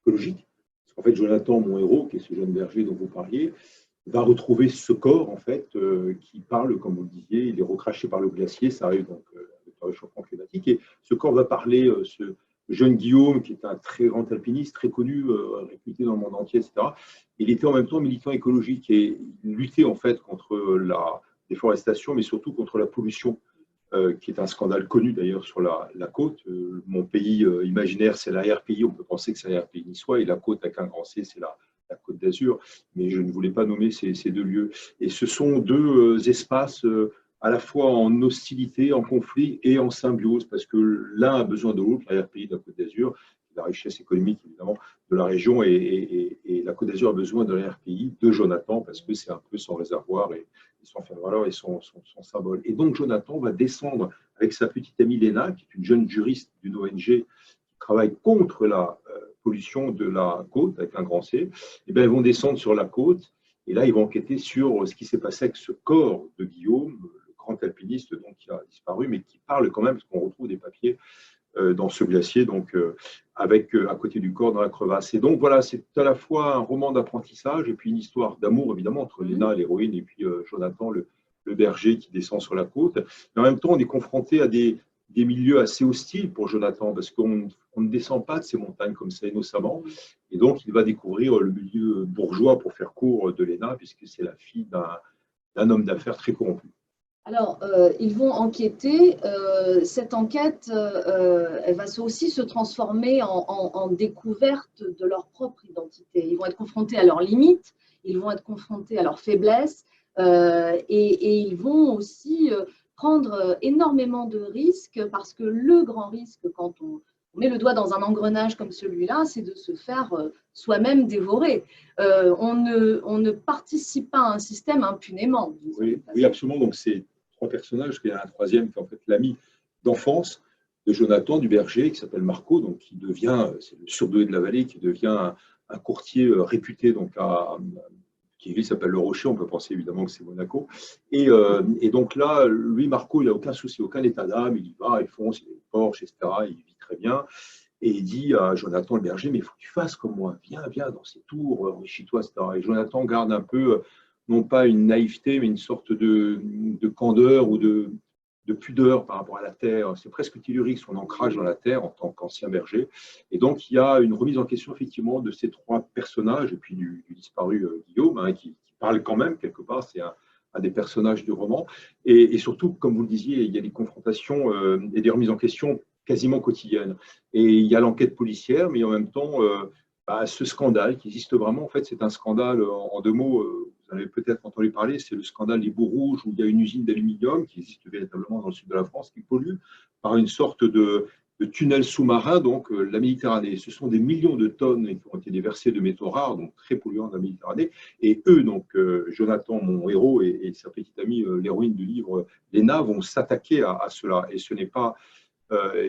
écologique. Parce qu'en fait, Jonathan, mon héros, qui est ce jeune berger dont vous parliez, va retrouver ce corps, en fait, qui parle, comme vous le disiez, il est recraché par le glacier, ça arrive donc avec le réchauffement climatique, et ce corps va parler, ce jeune Guillaume, qui est un très grand alpiniste, très connu, réputé dans le monde entier, etc. Il était en même temps militant écologique et il luttait, en fait, contre la déforestation, mais surtout contre la pollution, qui est un scandale connu d'ailleurs sur la côte. Mon pays imaginaire, c'est la RPI, on peut penser que c'est la RPI niçois, et la côte avec un grand C, c'est la Côte d'Azur, mais je ne voulais pas nommer ces deux lieux. Et ce sont deux espaces à la fois en hostilité, en conflit et en symbiose, parce que l'un a besoin de l'autre, la RPI de la Côte d'Azur, la richesse économique évidemment de la région, et la Côte d'Azur a besoin de la RPI de Jonathan, parce que c'est un peu son réservoir et son faire valeur et son symbole. Et donc Jonathan va descendre avec sa petite amie Léna, qui est une jeune juriste d'une ONG qui travaille contre la pollution de la côte, avec un grand C. Et bien, ils vont descendre sur la côte, et là, ils vont enquêter sur ce qui s'est passé avec ce corps de Guillaume, le grand alpiniste donc, qui a disparu, mais qui parle quand même, parce qu'on retrouve des papiers dans ce glacier, donc avec à côté du corps dans la crevasse. Et donc voilà, c'est à la fois un roman d'apprentissage et puis une histoire d'amour évidemment entre Léna, l'héroïne, et puis Jonathan, le berger qui descend sur la côte. Mais en même temps, on est confronté à des milieux assez hostiles pour Jonathan, parce qu'on ne descend pas de ces montagnes comme ça innocemment. Et donc, il va découvrir le milieu bourgeois, pour faire court, de Léna, puisque c'est la fille d'un homme d'affaires très corrompu. Alors, ils vont enquêter. Cette enquête, elle va aussi se transformer en découverte de leur propre identité. Ils vont être confrontés à leurs limites, ils vont être confrontés à leurs faiblesses, et ils vont aussi prendre énormément de risques, parce que le grand risque, quand on met le doigt dans un engrenage comme celui-là, c'est de se faire soi-même dévorer. On ne participe pas à un système impunément. Oui, absolument. Donc, c'est trois personnages. Il y a un troisième qui est en fait l'ami d'enfance de Jonathan, du berger, qui s'appelle Marco, donc qui devient, c'est le surdoué de la vallée, qui devient un courtier réputé donc qui lui s'appelle Le Rocher, on peut penser évidemment que c'est Monaco. Et donc là, lui, Marco, il n'a aucun souci, aucun état d'âme, il y va, il fonce, il a une Porsche, etc., il vit très bien. Et il dit à Jonathan le berger, mais il faut que tu fasses comme moi, viens dans ces tours, enrichis-toi, etc. Et Jonathan garde un peu, non pas une naïveté, mais une sorte de candeur ou de pudeur par rapport à la terre. C'est presque tellurique, son ancrage dans la terre en tant qu'ancien berger. Et donc, il y a une remise en question, effectivement, de ces trois personnages, et puis du disparu Guillaume, hein, qui parle quand même, quelque part, c'est un des personnages du roman. Et surtout, comme vous le disiez, il y a des confrontations et des remises en question quasiment quotidiennes. Et il y a l'enquête policière, mais en même temps, ce scandale qui existe vraiment, en fait, c'est un scandale, en deux mots, vous en avez peut-être entendu parler, c'est le scandale des Baux Rouges, où il y a une usine d'aluminium qui existe véritablement dans le sud de la France, qui pollue par une sorte de tunnel sous-marin, donc la Méditerranée. Ce sont des millions de tonnes qui ont été déversées de métaux rares, donc très polluants dans la Méditerranée. Et eux, donc Jonathan, mon héros, et sa petite amie, l'héroïne du livre, Léna, vont s'attaquer à cela. Et ce n'est pas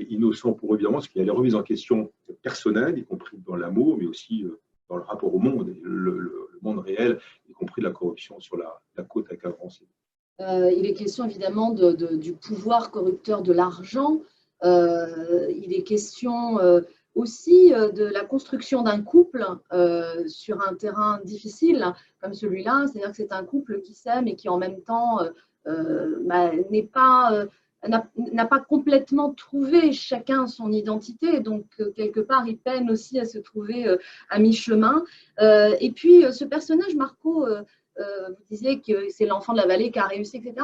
innocent pour eux, évidemment, parce qu'il y a les remises en question personnelles, y compris dans l'amour, mais aussi dans le rapport au monde, le monde réel, y compris la corruption sur la côte avec un grand C. Il est question évidemment du pouvoir corrupteur de l'argent. Il est question aussi de la construction d'un couple sur un terrain difficile comme celui-là. C'est-à-dire que c'est un couple qui s'aime et qui en même temps n'a pas complètement trouvé chacun son identité. Donc, quelque part, il peine aussi à se trouver à mi-chemin. Et puis, ce personnage, Marco, vous disiez que c'est l'enfant de la vallée qui a réussi, etc.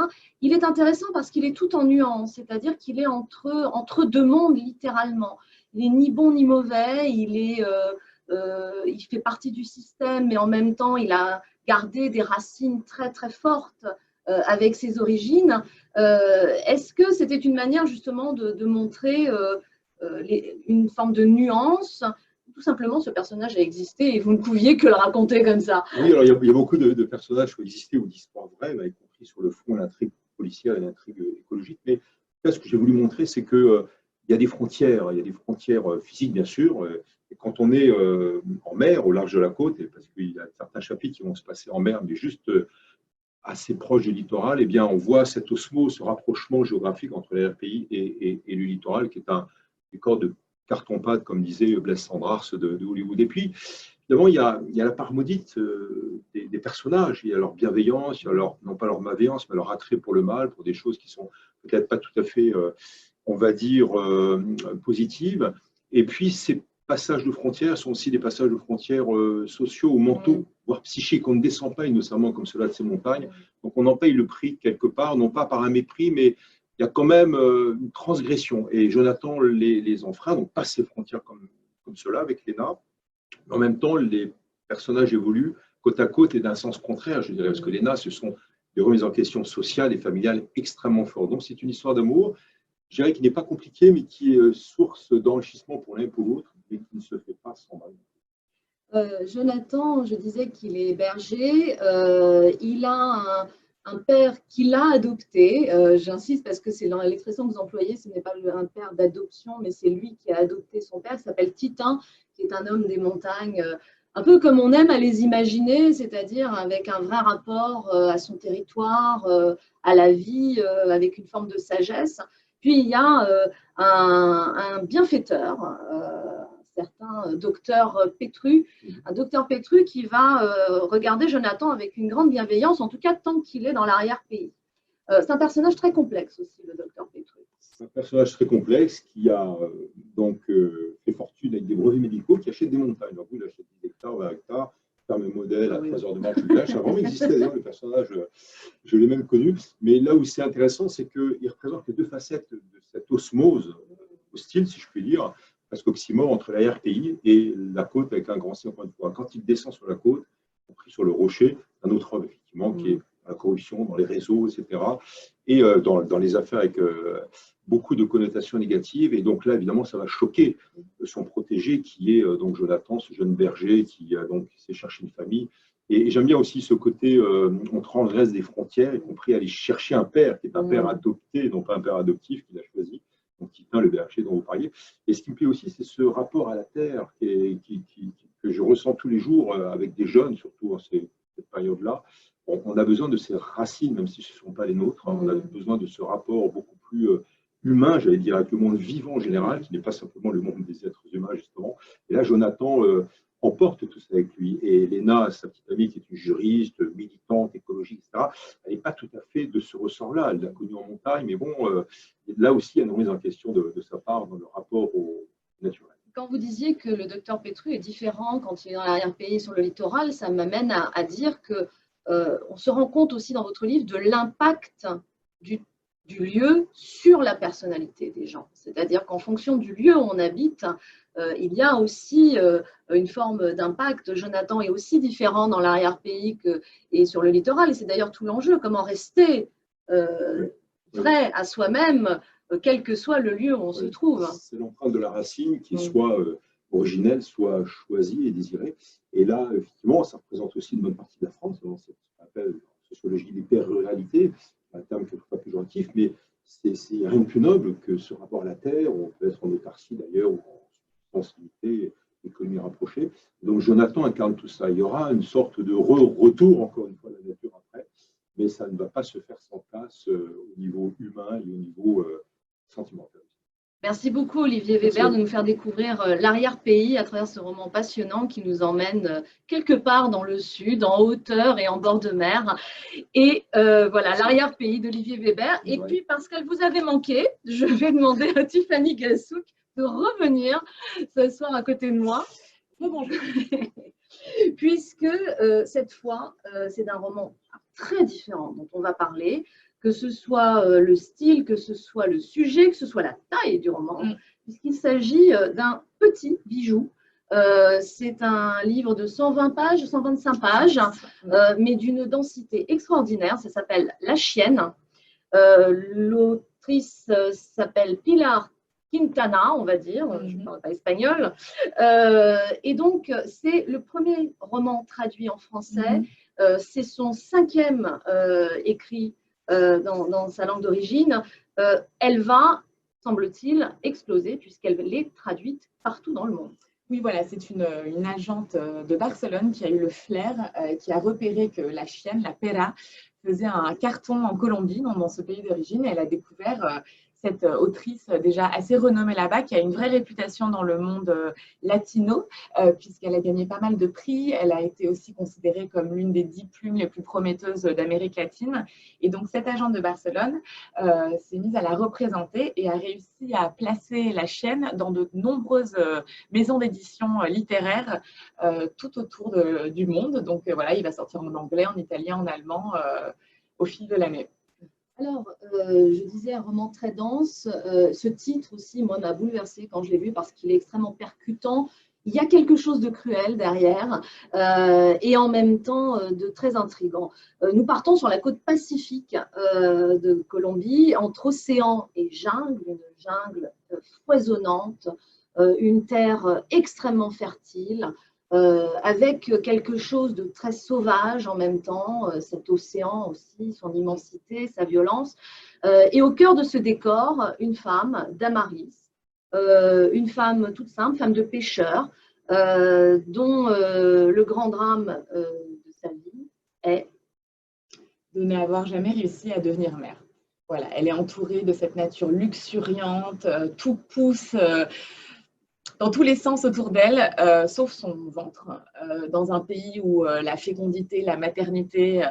Il est intéressant parce qu'il est tout en nuances, c'est-à-dire qu'il est entre deux mondes, littéralement. Il n'est ni bon ni mauvais, il fait partie du système, mais en même temps, il a gardé des racines très, très fortes avec ses origines. Est-ce que c'était une manière justement de montrer une forme de nuance, tout simplement ce personnage a existé et vous ne pouviez que le raconter comme ça? Oui, alors il y a beaucoup de personnages qui ont existé ou d'histoires vraies, y compris sur le fond, l'intrigue policière et l'intrigue écologique. Mais là, ce que j'ai voulu montrer, c'est qu'il y a des frontières. Il y a des frontières physiques, bien sûr. Et quand on est en mer, au large de la côte, et parce qu'il y a certains chapitres qui vont se passer en mer, mais juste assez proche du littoral, eh bien, on voit cette osmose, ce rapprochement géographique entre les RPI et le littoral, qui est un décor de carton-pâte, comme disait Blaise Cendrars de Hollywood. Et puis, évidemment, il y a la part maudite des personnages. Il y a leur bienveillance, il y a leur, non pas leur malveillance, mais leur attrait pour le mal, pour des choses qui sont peut-être pas tout à fait, on va dire, positives. Et puis, ces passages de frontières sont aussi des passages de frontières sociaux ou mentaux, voire psychiques. On ne descend pas innocemment comme cela de ces montagnes. Donc, on en paye le prix quelque part, non pas par un mépris, mais il y a quand même une transgression. Et Jonathan les enfreint, donc passe ces frontières comme cela avec Léna. Mais en même temps, les personnages évoluent côte à côte et d'un sens contraire, je dirais, parce que Léna, ce sont des remises en question sociales et familiales extrêmement fortes. Donc, c'est une histoire d'amour, je dirais, qui n'est pas compliquée, mais qui est source d'enrichissement pour l'un et pour l'autre, mais qui ne se fait pas sans mal. Jonathan, je disais qu'il est berger. Il a un père qu'il a adopté. J'insiste parce que c'est l'expression que vous employez, ce n'est pas un père d'adoption, mais c'est lui qui a adopté son père, qui s'appelle Titin, qui est un homme des montagnes, un peu comme on aime à les imaginer, c'est-à-dire avec un vrai rapport à son territoire, à la vie, avec une forme de sagesse. Puis il y a un bienfaiteur, certain docteur Pétru, un docteur Pétru qui va regarder Jonathan avec une grande bienveillance, en tout cas tant qu'il est dans l'arrière-pays. C'est un personnage très complexe aussi, le docteur Pétru. C'est un personnage très complexe qui a donc fait fortune avec des brevets médicaux, qui achète des montagnes. Donc, il achète 10 hectares, 20 hectares, ferme modèle à 3 heures de marche du village. Ça a vraiment existé d'ailleurs, le personnage, je l'ai même connu. Mais là où c'est intéressant, c'est qu'il représente les deux facettes de cette osmose hostile, si je puis dire, presque oxymore entre la RPI et la côte avec un grand C, encore une fois. Quand il descend sur la côte, compris sur le rocher, un autre homme, effectivement, qui est dans la corruption, dans les réseaux, etc. Et dans les affaires avec beaucoup de connotations négatives. Et donc là, évidemment, ça va choquer son protégé, qui est donc Jonathan, ce jeune berger qui donc s'est cherché une famille. Et j'aime bien aussi ce côté, on transgresse des frontières, y compris aller chercher un père, qui est un père adopté, non pas un père adoptif qu'il a choisi. Donc, Titin, le berger dont vous parliez. Et ce qui me plaît aussi, c'est ce rapport à la terre que je ressens tous les jours avec des jeunes, surtout en cette période-là. On a besoin de ces racines, même si ce ne sont pas les nôtres. On a besoin de ce rapport beaucoup plus humain, j'allais dire, avec le monde vivant en général, qui n'est pas simplement le monde des êtres humains, justement. Et là, Jonathan emporte tout ça avec lui. Et Léna, sa petite amie, qui est une juriste, militante, écologique, etc., elle n'est pas tout à fait de ce ressort-là. Elle l'a connue en montagne, mais bon, là aussi, il y a une remise en question de sa part dans le rapport au naturel. Quand vous disiez que le docteur Pétru est différent quand il est dans l'arrière-pays sur le littoral, ça m'amène à dire que on se rend compte aussi dans votre livre de l'impact du lieu sur la personnalité des gens. C'est-à-dire qu'en fonction du lieu où on habite, il y a aussi une forme d'impact. Jonathan est aussi différent dans l'arrière-pays et sur le littoral. Et c'est d'ailleurs tout l'enjeu, comment rester vrai à soi-même, quel que soit le lieu où on se trouve. C'est l'empreinte de la racine qui soit originelle, soit choisie et désirée. Et là, effectivement, ça représente aussi une bonne partie de la France. C'est ce qu'on appelle en sociologie l'hyper-ruralité, un terme quelquefois péjoratif, mais c'est rien de plus noble que ce rapport à la terre. On peut être en autarcie d'ailleurs, ou en sensibilité, économie rapprochée. Donc Jonathan incarne tout ça. Il y aura une sorte de retour, encore une fois, de la nature après, mais ça ne va pas se faire sans place au niveau humain et au niveau sentimental. Merci beaucoup Olivier Weber de nous faire découvrir l'arrière-pays à travers ce roman passionnant qui nous emmène quelque part dans le sud, en hauteur et en bord de mer. Et voilà, l'arrière-pays d'Olivier Weber. Et puis parce qu'elle vous avait manqué, je vais demander à Tiffany Gassouk de revenir ce soir à côté de moi. Bonjour. Puisque cette fois, c'est d'un roman très différent dont on va parler, que ce soit le style, que ce soit le sujet, que ce soit la taille du roman, puisqu'il s'agit d'un petit bijou. C'est un livre de 120 pages, 125 pages, mais d'une densité extraordinaire. Ça s'appelle La Chienne. L'autrice s'appelle Pilar Quintana, on va dire, je ne parle pas espagnol. Et donc, c'est le premier roman traduit en français. C'est son 5e écrit dans sa langue d'origine. Elle va, semble-t-il, exploser puisqu'elle est traduite partout dans le monde. Oui, voilà, c'est une agente de Barcelone qui a eu le flair, qui a repéré que la chienne, la Pera, faisait un carton en Colombie, dans ce pays d'origine. Elle a découvert cette autrice déjà assez renommée là-bas, qui a une vraie réputation dans le monde latino, puisqu'elle a gagné pas mal de prix. Elle a été aussi considérée comme l'une des 10 plumes les plus prometteuses d'Amérique latine. Et donc, cette agente de Barcelone s'est mise à la représenter et a réussi à placer la chienne dans de nombreuses maisons d'édition littéraires tout autour du monde. Donc, voilà, il va sortir en anglais, en italien, en allemand au fil de l'année. Alors, je disais un roman très dense. Ce titre aussi, moi, m'a bouleversée quand je l'ai vu parce qu'il est extrêmement percutant. Il y a quelque chose de cruel derrière et en même temps de très intriguant. Nous partons sur la côte pacifique de Colombie, entre océan et jungle, une jungle foisonnante, une terre extrêmement fertile, avec quelque chose de très sauvage en même temps, cet océan aussi, son immensité, sa violence. Et au cœur de ce décor, une femme, Damaris, une femme toute simple, femme de pêcheur, dont le grand drame de sa vie est de n'avoir jamais réussi à devenir mère. Voilà, elle est entourée de cette nature luxuriante, tout pousse dans tous les sens autour d'elle, sauf son ventre, dans un pays où la fécondité, la maternité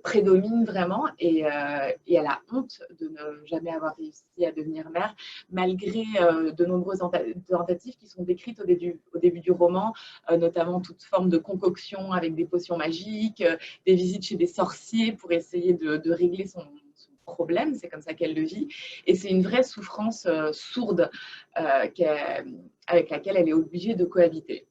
prédominent vraiment, et elle a honte de ne jamais avoir réussi à devenir mère, malgré de nombreuses tentatives qui sont décrites au début du roman, notamment toute forme de concoction avec des potions magiques, des visites chez des sorciers pour essayer de régler son problème, c'est comme ça qu'elle le vit, et c'est une vraie souffrance sourde avec laquelle elle est obligée de cohabiter.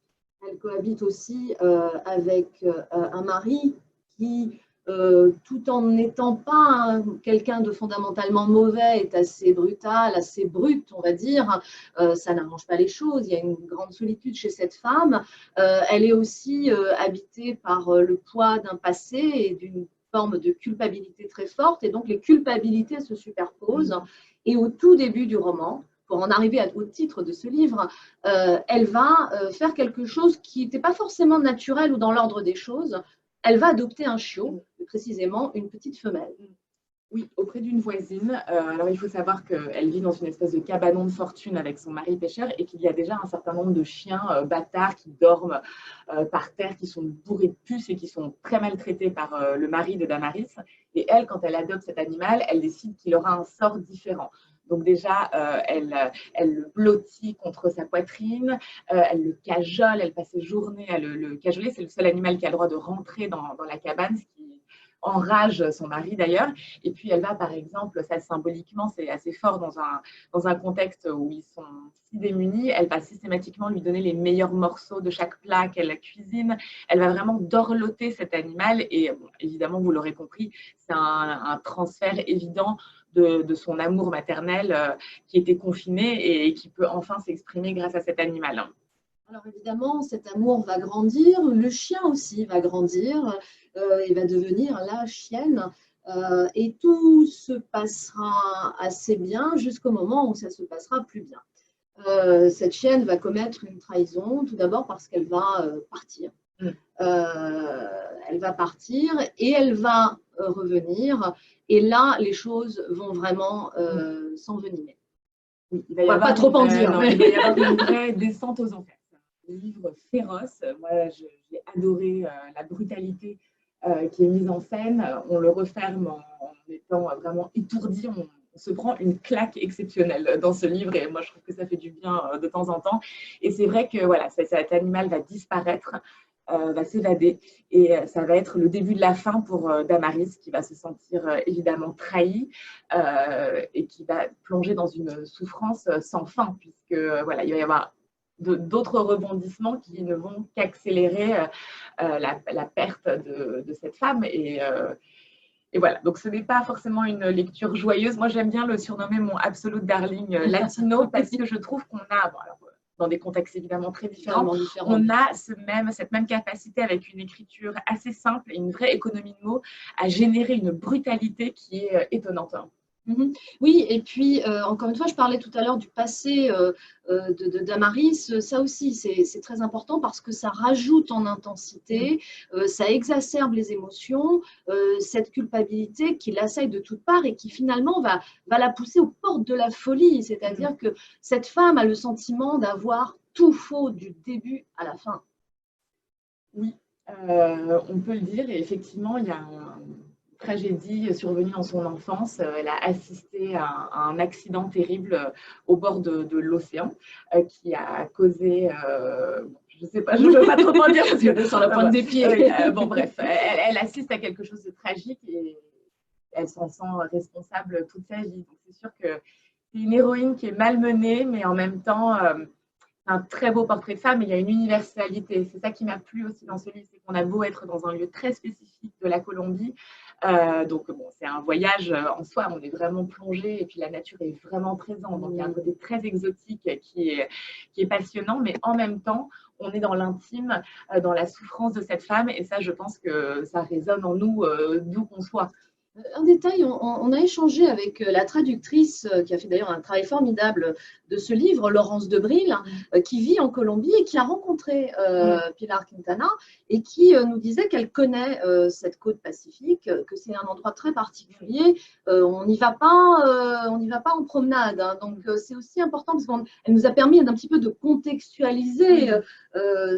Elle cohabite aussi avec un mari qui, tout en n'étant pas quelqu'un de fondamentalement mauvais, est assez brutal, assez brut, on va dire. Ça n'arrange pas les choses. Il y a une grande solitude chez cette femme. Elle est aussi habitée par le poids d'un passé et d'une forme de culpabilité très forte. Et donc, les culpabilités se superposent. Et au tout début du roman, pour en arriver au titre de ce livre, elle va faire quelque chose qui n'était pas forcément naturel ou dans l'ordre des choses. Elle va adopter un chiot, précisément une petite femelle. Oui, auprès d'une voisine. Alors, il faut savoir qu'elle vit dans une espèce de cabanon de fortune avec son mari pêcheur et qu'il y a déjà un certain nombre de chiens bâtards qui dorment par terre, qui sont bourrés de puces et qui sont très maltraités par le mari de Damaris. Et elle, quand elle adopte cet animal, elle décide qu'il aura un sort différent. Donc déjà, elle le blottit contre sa poitrine, elle le cajole, elle passe ses journées à le cajoler. C'est le seul animal qui a le droit de rentrer dans la cabane, ce qui enrage son mari d'ailleurs. Et puis elle va, par exemple, ça symboliquement, c'est assez fort dans un contexte où ils sont si démunis, elle va systématiquement lui donner les meilleurs morceaux de chaque plat qu'elle cuisine. Elle va vraiment dorloter cet animal et bon, évidemment, vous l'aurez compris, c'est un transfert évident de son amour maternel qui était confiné et qui peut enfin s'exprimer grâce à cet animal. Alors évidemment, cet amour va grandir, le chien aussi va grandir et va devenir la chienne. Et tout se passera assez bien jusqu'au moment où ça se passera plus bien. Cette chienne va commettre une trahison, tout d'abord parce qu'elle va partir. Elle va partir et elle va revenir. Et là, les choses vont vraiment s'envenimer. Oui, il va y avoir pas trop en dire. Non, il va y avoir une vraie descente aux enfers. C'est un livre féroce. Moi, j'ai adoré la brutalité qui est mise en scène. On le referme en étant vraiment étourdi. On se prend une claque exceptionnelle dans ce livre et moi, je trouve que ça fait du bien de temps en temps. Et c'est vrai que voilà, cet animal va disparaître, va s'évader et ça va être le début de la fin pour Damaris qui va se sentir évidemment trahi et qui va plonger dans une souffrance sans fin puisque voilà, il va y avoir d'autres rebondissements qui ne vont qu'accélérer la perte de cette femme Et voilà, donc ce n'est pas forcément une lecture joyeuse. Moi, j'aime bien le surnommer mon absolute darling latino parce que je trouve qu'on a, bon, alors, dans des contextes évidemment très différents, on a cette même capacité avec une écriture assez simple et une vraie économie de mots à générer une brutalité qui est étonnante. Oui, et puis, encore une fois, je parlais tout à l'heure du passé d'Amaris. Ça aussi, c'est très important parce que ça rajoute en intensité, ça exacerbe les émotions, cette culpabilité qui l'assaille de toutes parts et qui finalement va la pousser aux portes de la folie. C'est-à-dire que cette femme a le sentiment d'avoir tout faux du début à la fin. Oui, on peut le dire. Et effectivement, il y a tragédie survenue dans son enfance. Elle a assisté à un accident terrible au bord de l'océan qui a causé, je ne sais pas, je ne veux pas trop en dire parce que sur la pointe des pieds. Bon, bref, elle assiste à quelque chose de tragique et elle s'en sent responsable toute sa vie. Donc, c'est sûr que c'est une héroïne qui est malmenée, mais en même temps, un très beau portrait de femme, et il y a une universalité. C'est ça qui m'a plu aussi dans ce livre, c'est qu'on a beau être dans un lieu très spécifique de la Colombie. Donc, bon, c'est un voyage en soi, on est vraiment plongé et puis la nature est vraiment présente. Donc, il y a un côté très exotique qui est passionnant, mais en même temps, on est dans l'intime, dans la souffrance de cette femme, et ça, je pense que ça résonne en nous, d'où qu'on soit. Un détail, on a échangé avec la traductrice qui a fait d'ailleurs un travail formidable de ce livre, Laurence Debril, qui vit en Colombie et qui a rencontré Pilar Quintana et qui nous disait qu'elle connaît cette côte pacifique, que c'est un endroit très particulier. On n'y va pas en promenade, hein, donc c'est aussi important parce qu'elle nous a permis un petit peu de contextualiser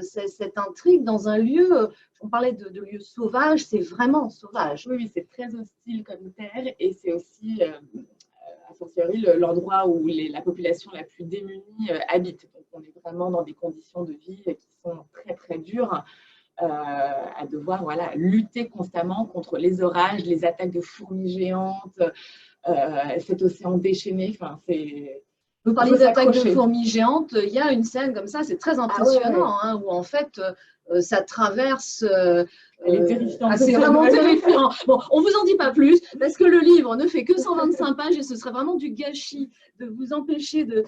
cette intrigue dans un lieu. On parlait de lieux sauvages, c'est vraiment sauvage. Oui, c'est très hostile comme terre et c'est aussi, a fortiori, l'endroit où la population la plus démunie habite. Donc, on est vraiment dans des conditions de vie qui sont très, très dures, à devoir lutter constamment contre les orages, les attaques de fourmis géantes, cet océan déchaîné. Enfin, vous parlez d'attaques de fourmis géantes, il y a une scène comme ça, c'est très impressionnant, hein, où en fait, ça traverse. C'est vraiment terrifiant. Bon, on ne vous en dit pas plus parce que le livre ne fait que 125 pages et ce serait vraiment du gâchis de vous empêcher de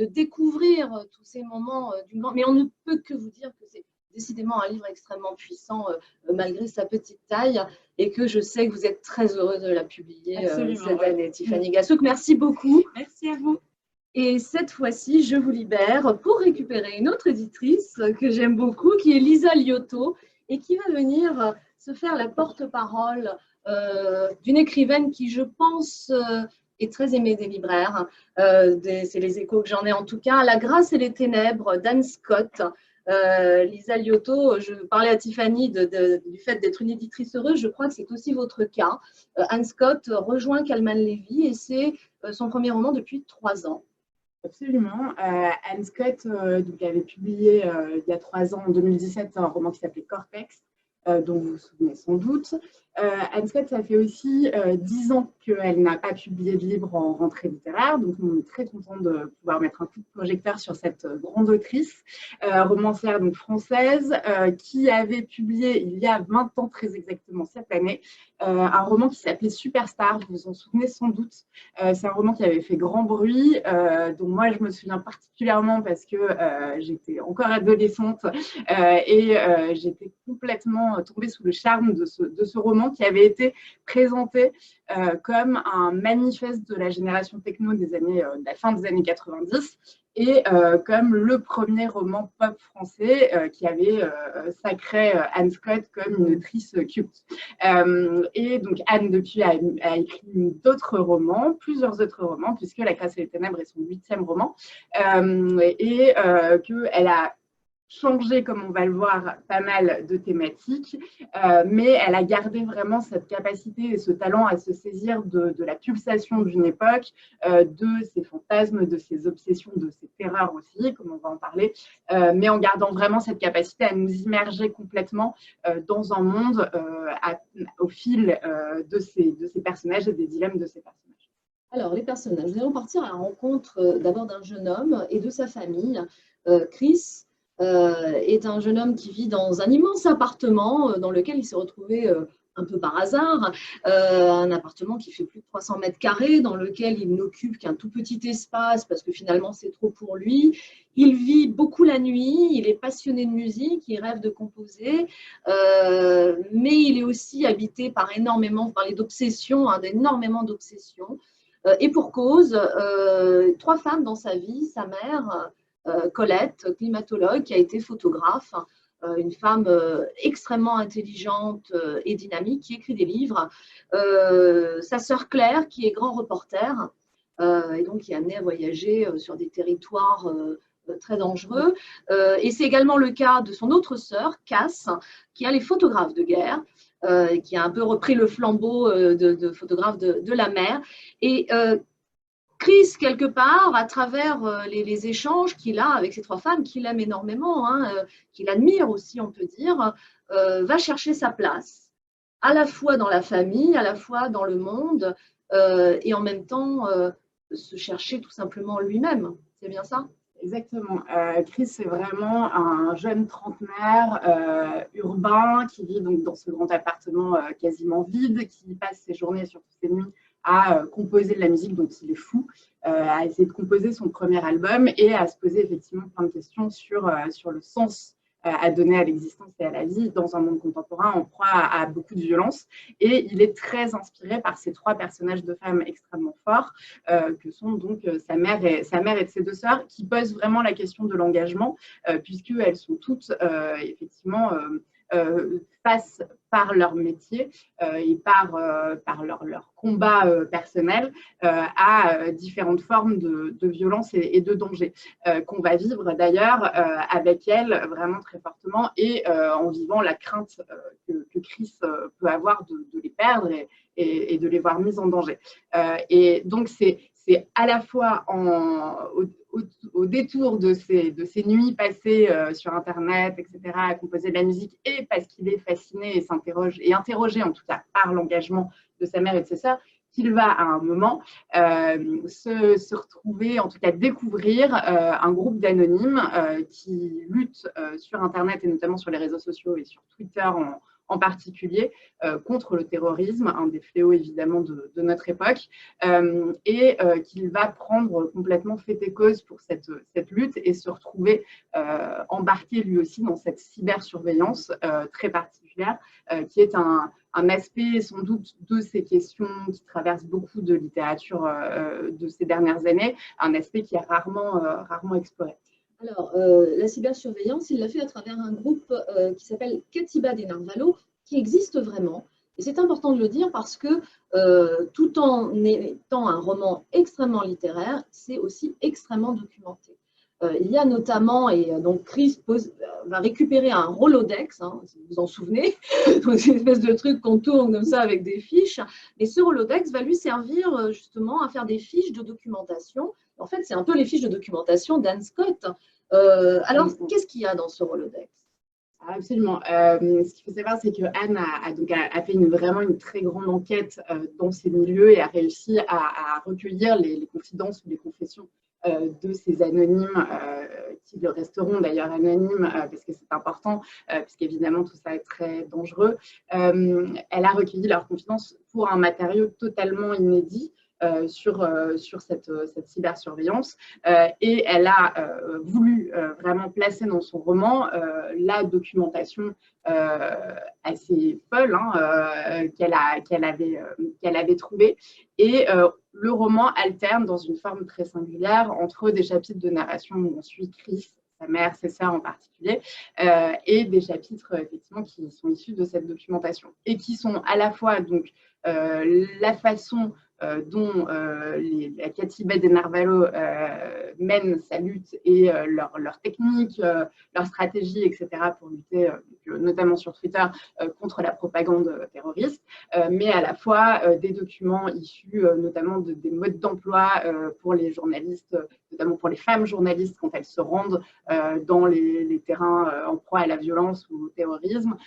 découvrir tous ces moments du moment. Mais on ne peut que vous dire que c'est décidément un livre extrêmement puissant malgré sa petite taille et que je sais que vous êtes très heureuse de la publier cette année. Tiffany Gassouk, merci beaucoup. Merci à vous. Et cette fois-ci, je vous libère pour récupérer une autre éditrice que j'aime beaucoup, qui est Lisa Liotto, et qui va venir se faire la porte-parole d'une écrivaine qui, je pense, est très aimée des libraires. C'est les échos que j'en ai en tout cas. La grâce et les ténèbres d'Anne Scott. Lisa Liotto, je parlais à Tiffany du fait d'être une éditrice heureuse, je crois que c'est aussi votre cas. Anne Scott rejoint Kalman Levy et c'est son premier roman depuis 3 ans. Absolument. Anne Scott avait publié il y a 3 ans, en 2017, un roman qui s'appelait Cortex, dont vous vous souvenez sans doute. Anne Scott, ça fait aussi 10 ans qu'elle n'a pas publié de livre en rentrée littéraire, donc on est très content de pouvoir mettre un coup de projecteur sur cette grande autrice, romancière donc française, qui avait publié il y a 20 ans très exactement cette année, un roman qui s'appelait Superstar, vous vous en souvenez sans doute. C'est un roman qui avait fait grand bruit, dont moi je me souviens particulièrement parce que j'étais encore adolescente et j'étais complètement tombée sous le charme de ce roman qui avait été présenté comme un manifeste de la génération techno de la fin des années 90 et comme le premier roman pop français qui avait sacré Anne Scott comme une autrice culte. Et donc Anne, depuis, a écrit plusieurs autres romans, puisque La grâce et les ténèbres est son 8e roman, et qu'elle a changé, comme on va le voir, pas mal de thématiques, mais elle a gardé vraiment cette capacité et ce talent à se saisir de la pulsation d'une époque, de ses fantasmes, de ses obsessions, de ses terreurs aussi, comme on va en parler, mais en gardant vraiment cette capacité à nous immerger complètement dans un monde au fil de ces personnages et des dilemmes de ces personnages. Alors, les personnages, nous allons partir à la rencontre d'abord d'un jeune homme et de sa famille. Chris est un jeune homme qui vit dans un immense appartement dans lequel il s'est retrouvé un peu par hasard, un appartement qui fait plus de 300 mètres carrés, dans lequel il n'occupe qu'un tout petit espace parce que finalement c'est trop pour lui. Il vit beaucoup la nuit, il est passionné de musique, il rêve de composer, mais il est aussi habité par énormément, vous parlez d'obsessions, hein, d'énormément d'obsessions. Et pour cause, 3 femmes dans sa vie, sa mère, Colette, climatologue, qui a été photographe, une femme extrêmement intelligente et dynamique, qui écrit des livres. Sa sœur Claire, qui est grand reporter, et donc qui est amenée à voyager sur des territoires très dangereux. Et c'est également le cas de son autre sœur, Cass, qui a les photographes de guerre, qui a un peu repris le flambeau de photographe de la mer. Et Chris, quelque part, à travers les échanges qu'il a avec ces 3 femmes, qu'il aime énormément, hein, qu'il admire aussi, on peut dire, va chercher sa place, à la fois dans la famille, à la fois dans le monde, et en même temps se chercher tout simplement lui-même. C'est bien ça? Exactement. Chris, c'est vraiment un jeune trentenaire urbain qui vit donc dans ce grand appartement quasiment vide, qui passe ses journées, surtout ses nuits, à composer de la musique dont il est fou, à essayer de composer son premier album et à se poser effectivement plein de questions sur le sens à donner à l'existence et à la vie dans un monde contemporain en proie à beaucoup de violence. Et il est très inspiré par ces 3 personnages de femmes extrêmement forts, que sont donc sa mère et ses 2 sœurs, qui posent vraiment la question de l'engagement, puisqu'elles sont toutes effectivement face par leur métier et par leur combat personnel à différentes formes de violence et de danger qu'on va vivre d'ailleurs avec elles vraiment très fortement et en vivant la crainte que Chris peut avoir de les perdre et de les voir mises en danger. Et donc c'est à la fois au détour de ces nuits passées sur Internet, etc., à composer de la musique, et parce qu'il est fasciné et s'interroge, et interrogé en tout cas par l'engagement de sa mère et de ses sœurs, qu'il va à un moment se retrouver, en tout cas découvrir un groupe d'anonymes qui luttent sur Internet et notamment sur les réseaux sociaux et sur Twitter en particulier, contre le terrorisme, un des fléaux évidemment de notre époque, et qu'il va prendre complètement fait et cause pour cette lutte et se retrouver embarqué lui aussi dans cette cybersurveillance très particulière, qui est un aspect sans doute de ces questions qui traversent beaucoup de littérature de ces dernières années, un aspect qui est rarement exploré. Alors, la cybersurveillance, il l'a fait à travers un groupe qui s'appelle Katiba de Narvalo, qui existe vraiment. Et c'est important de le dire parce que tout en étant un roman extrêmement littéraire, c'est aussi extrêmement documenté. Il y a notamment, et donc Chris va récupérer un Rolodex, hein, si vous vous en souvenez, donc c'est une espèce de truc qu'on tourne comme ça avec des fiches, et ce Rolodex va lui servir justement à faire des fiches de documentation. En fait, c'est un peu les fiches de documentation d'Anne Scott. Alors, qu'est-ce qu'il y a dans ce Rolodex? Absolument. Ce qu'il faut savoir, c'est que Anne a fait vraiment une très grande enquête dans ces milieux et a réussi à recueillir les confidences ou les confessions de ces anonymes, qui le resteront d'ailleurs anonymes parce que c'est important, puisqu'évidemment tout ça est très dangereux. Elle a recueilli leurs confidences pour un matériau totalement inédit sur cette cybersurveillance, et elle a voulu vraiment placer dans son roman la documentation assez folle qu'elle avait trouvée, et le roman alterne dans une forme très singulière entre des chapitres de narration où on suit Chris, sa mère, ses sœurs en particulier, et des chapitres effectivement qui sont issus de cette documentation et qui sont à la fois donc la façon dont la Katiba de Narvalo mène sa lutte et leur technique, leur stratégie, etc., pour lutter, notamment sur Twitter, contre la propagande terroriste, mais à la fois des documents issus notamment des modes d'emploi pour les journalistes, notamment pour les femmes journalistes quand elles se rendent dans les terrains en proie à la violence ou au terrorisme,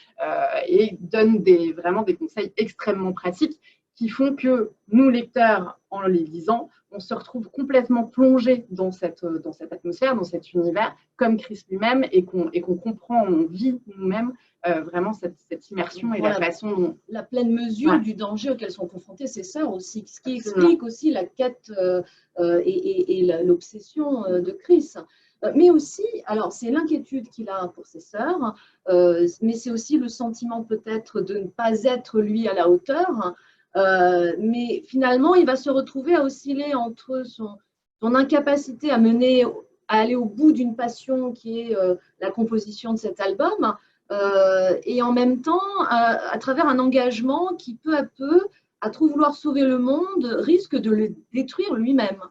et donne vraiment des conseils extrêmement pratiques qui font que nous, lecteurs, en les lisant, on se retrouve complètement plongé dans cette atmosphère, dans cet univers, comme Chris lui-même, et qu'on comprend, on vit nous-mêmes vraiment cette immersion et la façon dont… La pleine mesure du danger auquel sont confrontées ses sœurs aussi, ce qui explique aussi la quête et l'obsession de Chris. Mais aussi, alors c'est l'inquiétude qu'il a pour ses sœurs, mais c'est aussi le sentiment peut-être de ne pas être lui à la hauteur. Mais finalement, il va se retrouver à osciller entre son incapacité à aller au bout d'une passion qui est la composition de cet album, et en même temps, à travers un engagement qui, peu à peu, à trop vouloir sauver le monde, risque de le détruire lui-même.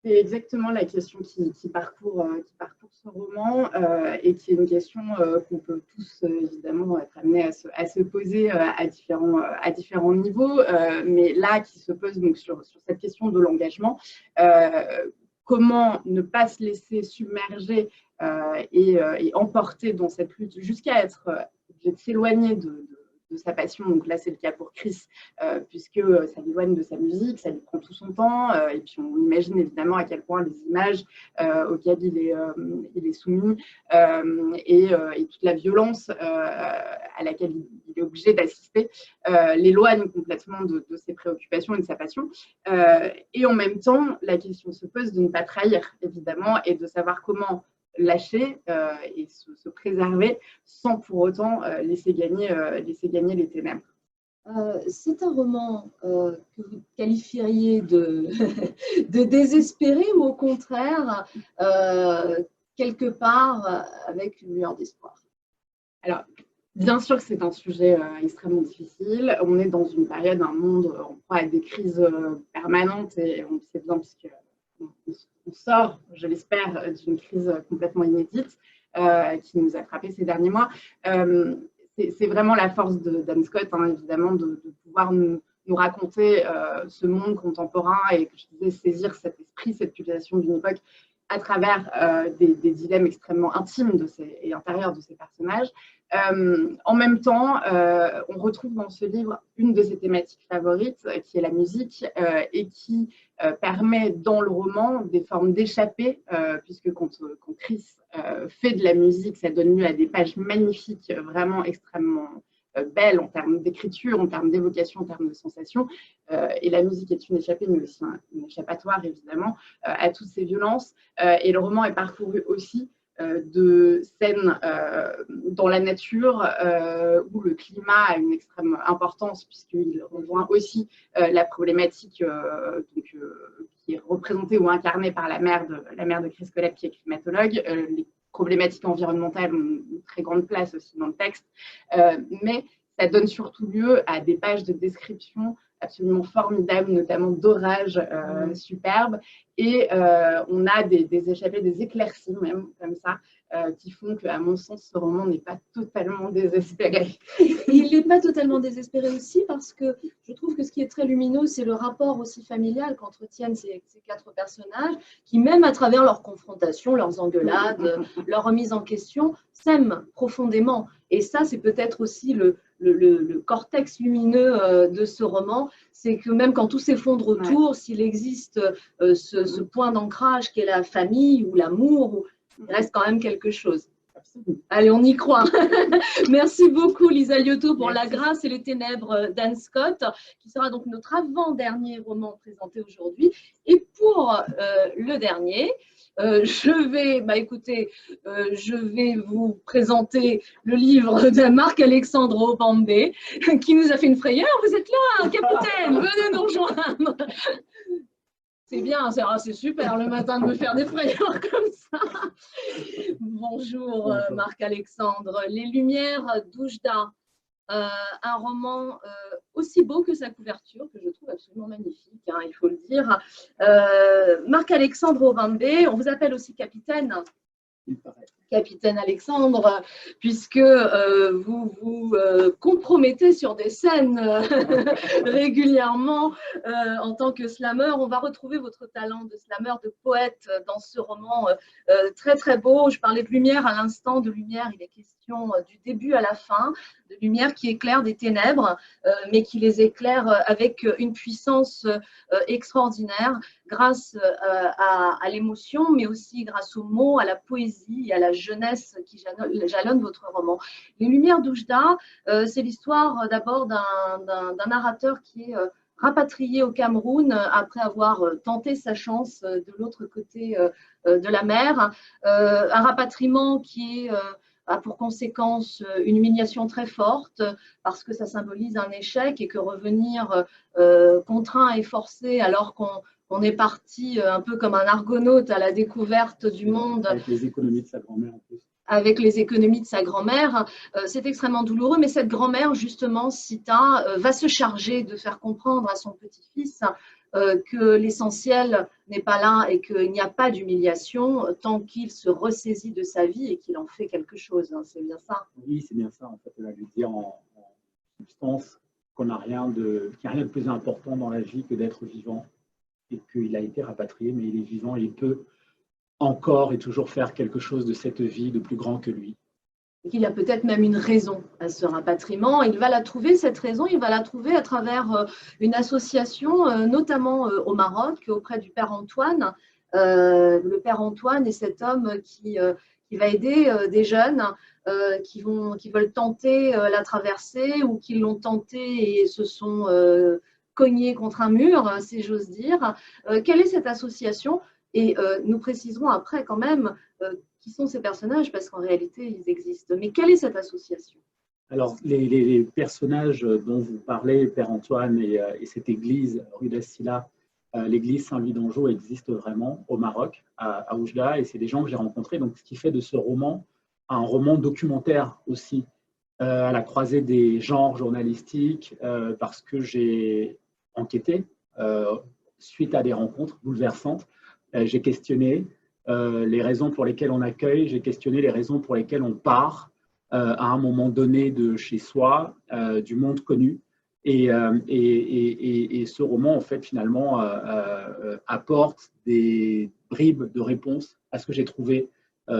C'est exactement la question qui parcourt ce roman et qui est une question qu'on peut tous évidemment être amenés à se poser à différents niveaux, mais là qui se pose donc sur cette question de l'engagement. Comment ne pas se laisser submerger et emporter dans cette lutte jusqu'à être obligé de s'éloigner de sa passion. Donc là, c'est le cas pour Chris, puisque ça l'éloigne de sa musique, ça lui prend tout son temps. Et puis, on imagine évidemment à quel point les images auxquelles il est soumis et toute la violence à laquelle il est obligé d'assister l'éloigne complètement de ses préoccupations et de sa passion. Et en même temps, la question se pose de ne pas trahir, évidemment, et de savoir comment lâcher et se préserver sans pour autant laisser gagner les ténèbres. C'est un roman que vous qualifieriez de désespéré ou au contraire, quelque part, avec une lueur d'espoir? Alors, bien sûr que c'est un sujet extrêmement difficile. On est dans une période, un monde en proie à des crises permanentes et on le sait bien puisque on sort, je l'espère, d'une crise complètement inédite qui nous a frappés ces derniers mois. C'est vraiment la force d'Anne Scott, hein, évidemment, de pouvoir nous raconter ce monde contemporain et, que je disais, saisir cet esprit, cette pulsation d'une époque à travers des dilemmes extrêmement intimes et intérieurs de ces personnages. En même temps, on retrouve dans ce livre une de ses thématiques favorites, qui est la musique, et qui permet dans le roman des formes d'échapper, puisque quand Chris fait de la musique, ça donne lieu à des pages magnifiques, vraiment extrêmement belle en termes d'écriture, en termes d'évocation, en termes de sensations. Et la musique est une échappée, mais aussi une échappatoire, évidemment, à toutes ces violences. Et le roman est parcouru aussi de scènes dans la nature où le climat a une extrême importance, puisqu'il rejoint aussi la problématique qui est représentée ou incarnée par la mère de Chris Colette, qui est climatologue. Les problématiques environnementales ont une très grande place aussi dans le texte, mais ça donne surtout lieu à des pages de description absolument formidables, notamment d'orages superbes, et on a des échappées, des éclaircies même, comme ça, qui font qu'à mon sens, ce roman n'est pas totalement désespéré. Il n'est pas totalement désespéré aussi parce que je trouve que ce qui est très lumineux, c'est le rapport aussi familial qu'entretiennent ces quatre personnages qui, même à travers leurs confrontations, leurs engueulades, leur remise en question, s'aiment profondément. Et ça, c'est peut-être aussi le cortex lumineux de ce roman, c'est que même quand tout s'effondre autour, s'il existe ce point d'ancrage qu'est la famille ou l'amour, il reste quand même quelque chose. Allez, on y croit. Merci beaucoup, Lisa Liotto, pour La grâce et les ténèbres d'Anne Scott, qui sera donc notre avant-dernier roman présenté aujourd'hui. Et pour le dernier, je vais vous présenter le livre de Marc-Alexandre Obambé, qui nous a fait une frayeur. Vous êtes là, capitaine, venez nous rejoindre. C'est bien, c'est super le matin de me faire des frayeurs comme ça. Bonjour Marc-Alexandre. Les Lumières d'Oujda, un roman aussi beau que sa couverture, que je trouve absolument magnifique, hein, il faut le dire. Marc-Alexandre Obambé, on vous appelle aussi capitaine. capitaine Alexandre, puisque vous vous compromettez sur des scènes régulièrement en tant que slammer. On va retrouver votre talent de slammer, de poète dans ce roman très très beau. Je parlais de lumière à l'instant, de lumière, il est question du début à la fin, de lumière qui éclaire des ténèbres, mais qui les éclaire avec une puissance extraordinaire grâce à l'émotion, mais aussi grâce aux mots, à la poésie et à la jeunesse qui jalonne votre roman. Les Lumières d'Oujda, c'est l'histoire d'abord d'un narrateur qui est rapatrié au Cameroun après avoir tenté sa chance de l'autre côté de la mer. Un rapatriement qui a pour conséquence une humiliation très forte parce que ça symbolise un échec et que revenir contraint et forcé alors qu'on est parti un peu comme un argonaute à la découverte du monde. Avec les économies de sa grand-mère en plus. Avec les économies de sa grand-mère, c'est extrêmement douloureux, mais cette grand-mère, justement, Sita, va se charger de faire comprendre à son petit-fils que l'essentiel n'est pas là et qu'il n'y a pas d'humiliation tant qu'il se ressaisit de sa vie et qu'il en fait quelque chose. Hein, c'est bien ça? Oui, c'est bien ça. En fait, elle va lui dire en substance qu'on n'a rien de plus important dans la vie que d'être vivant et qu'il a été rapatrié, mais il est vivant et il peut encore et toujours faire quelque chose de cette vie de plus grand que lui. Qu'il y a peut-être même une raison à ce rapatriement. Il va la trouver, cette raison, il va la trouver à travers une association, notamment au Maroc, auprès du Père Antoine. Le Père Antoine est cet homme qui va aider des jeunes qui veulent tenter la traversée ou qui l'ont tenté et se sont cognés contre un mur, si j'ose dire. Quelle est cette association? Et nous préciserons après quand même qui sont ces personnages, parce qu'en réalité, ils existent. Mais quelle est cette association? Alors, les personnages dont vous parlez, Père Antoine et cette église, rue d'Assila, l'église Saint-Louis d'Anjou existe vraiment au Maroc, à Oujda, et c'est des gens que j'ai rencontrés. Donc, ce qui fait de ce roman un roman documentaire aussi, à la croisée des genres journalistiques, parce que j'ai enquêté suite à des rencontres bouleversantes. J'ai questionné les raisons pour lesquelles on accueille, j'ai questionné les raisons pour lesquelles on part à un moment donné de chez soi, du monde connu. Et ce roman, en fait, finalement, apporte des bribes de réponses à ce que j'ai trouvé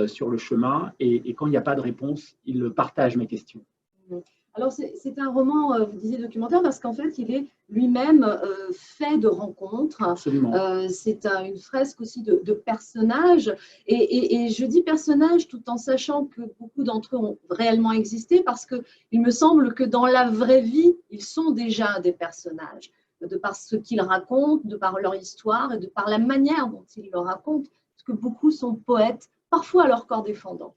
sur le chemin. Et quand il n'y a pas de réponse, il partage mes questions. Alors, c'est un roman, vous disiez documentaire, parce qu'en fait, il est lui-même fait de rencontres. Absolument. C'est une fresque aussi de personnages. Et je dis personnages tout en sachant que beaucoup d'entre eux ont réellement existé, parce qu'il me semble que dans la vraie vie, ils sont déjà des personnages, de par ce qu'ils racontent, de par leur histoire et de par la manière dont ils le racontent, parce que beaucoup sont poètes, parfois à leur corps défendant.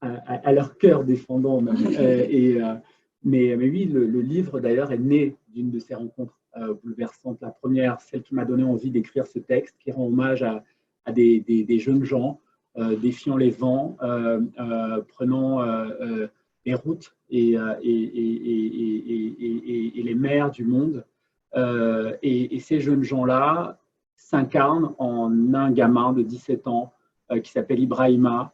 À leur cœur défendant même. Mais oui, le livre d'ailleurs est né d'une de ces rencontres bouleversantes. La première, celle qui m'a donné envie d'écrire ce texte, qui rend hommage à des jeunes gens défiant les vents, prenant les routes et les mers du monde. Et ces jeunes gens-là s'incarnent en un gamin de 17 ans qui s'appelle Ibrahima,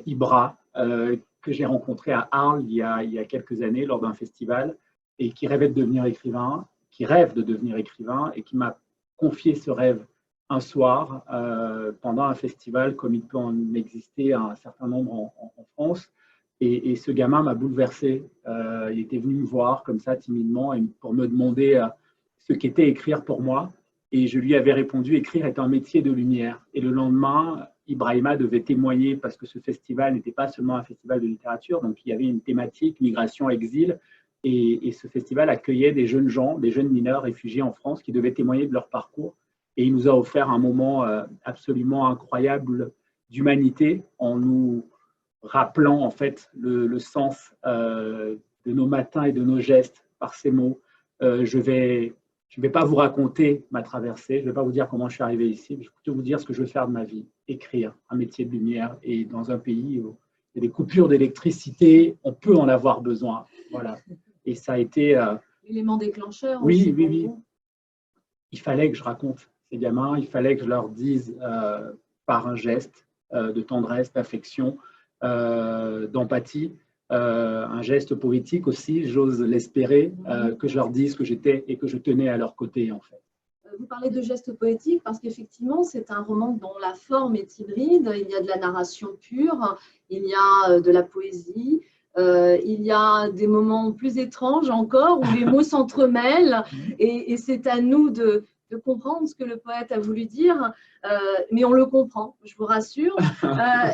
Ibra, que j'ai rencontré à Arles il y a quelques années lors d'un festival et qui rêvait de devenir écrivain, qui rêve de devenir écrivain et qui m'a confié ce rêve un soir pendant un festival comme il peut en exister un certain nombre en France. Et ce gamin m'a bouleversé. Il était venu me voir comme ça timidement pour me demander ce qu'était écrire pour moi. Et je lui avais répondu, écrire est un métier de lumière. Et le lendemain, Ibrahima devait témoigner parce que ce festival n'était pas seulement un festival de littérature, donc il y avait une thématique, migration, exil, et ce festival accueillait des jeunes gens, des jeunes mineurs réfugiés en France qui devaient témoigner de leur parcours. Et il nous a offert un moment absolument incroyable d'humanité en nous rappelant en fait le sens de nos matins et de nos gestes par ces mots. Je ne vais pas vous raconter ma traversée, je ne vais pas vous dire comment je suis arrivé ici, mais je vais plutôt vous dire ce que je veux faire de ma vie, écrire, un métier de lumière. Et dans un pays où il y a des coupures d'électricité, on peut en avoir besoin. Voilà. Et ça a été… L'élément déclencheur. Oui, oui, oui. Il fallait que je raconte ces gamins, il fallait que je leur dise par un geste de tendresse, d'affection, d'empathie. Un geste poétique aussi, j'ose l'espérer, que je leur dise que j'étais et que je tenais à leur côté, en fait. Vous parlez de gestes poétiques parce qu'effectivement, c'est un roman dont la forme est hybride. Il y a de la narration pure, il y a de la poésie, il y a des moments plus étranges encore où les mots s'entremêlent et c'est à nous de comprendre ce que le poète a voulu dire, mais on le comprend, je vous rassure.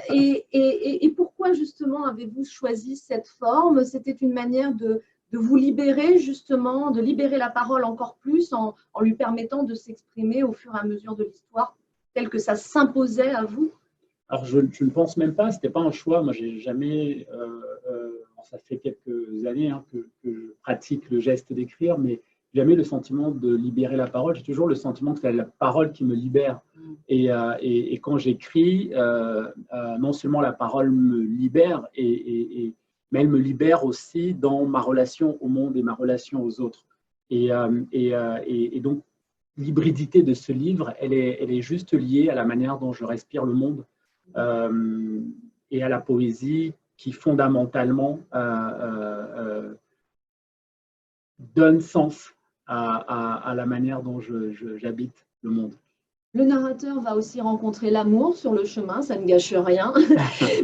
Et pourquoi justement avez-vous choisi cette forme? C'était une manière de vous libérer justement, de libérer la parole encore plus en lui permettant de s'exprimer au fur et à mesure de l'histoire, tel que ça s'imposait à vous? Alors, je ne pense même pas, ce n'était pas un choix. Moi, j'ai jamais, ça fait quelques années que je pratique le geste d'écrire, mais jamais le sentiment de libérer la parole. J'ai toujours le sentiment que c'est la parole qui me libère. Et quand j'écris, non seulement la parole me libère, mais elle me libère aussi dans ma relation au monde et ma relation aux autres. Et donc, l'hybridité de ce livre, elle est juste liée à la manière dont je respire le monde et à la poésie qui fondamentalement donne sens à la manière dont j'habite le monde. Le narrateur va aussi rencontrer l'amour sur le chemin, ça ne gâche rien,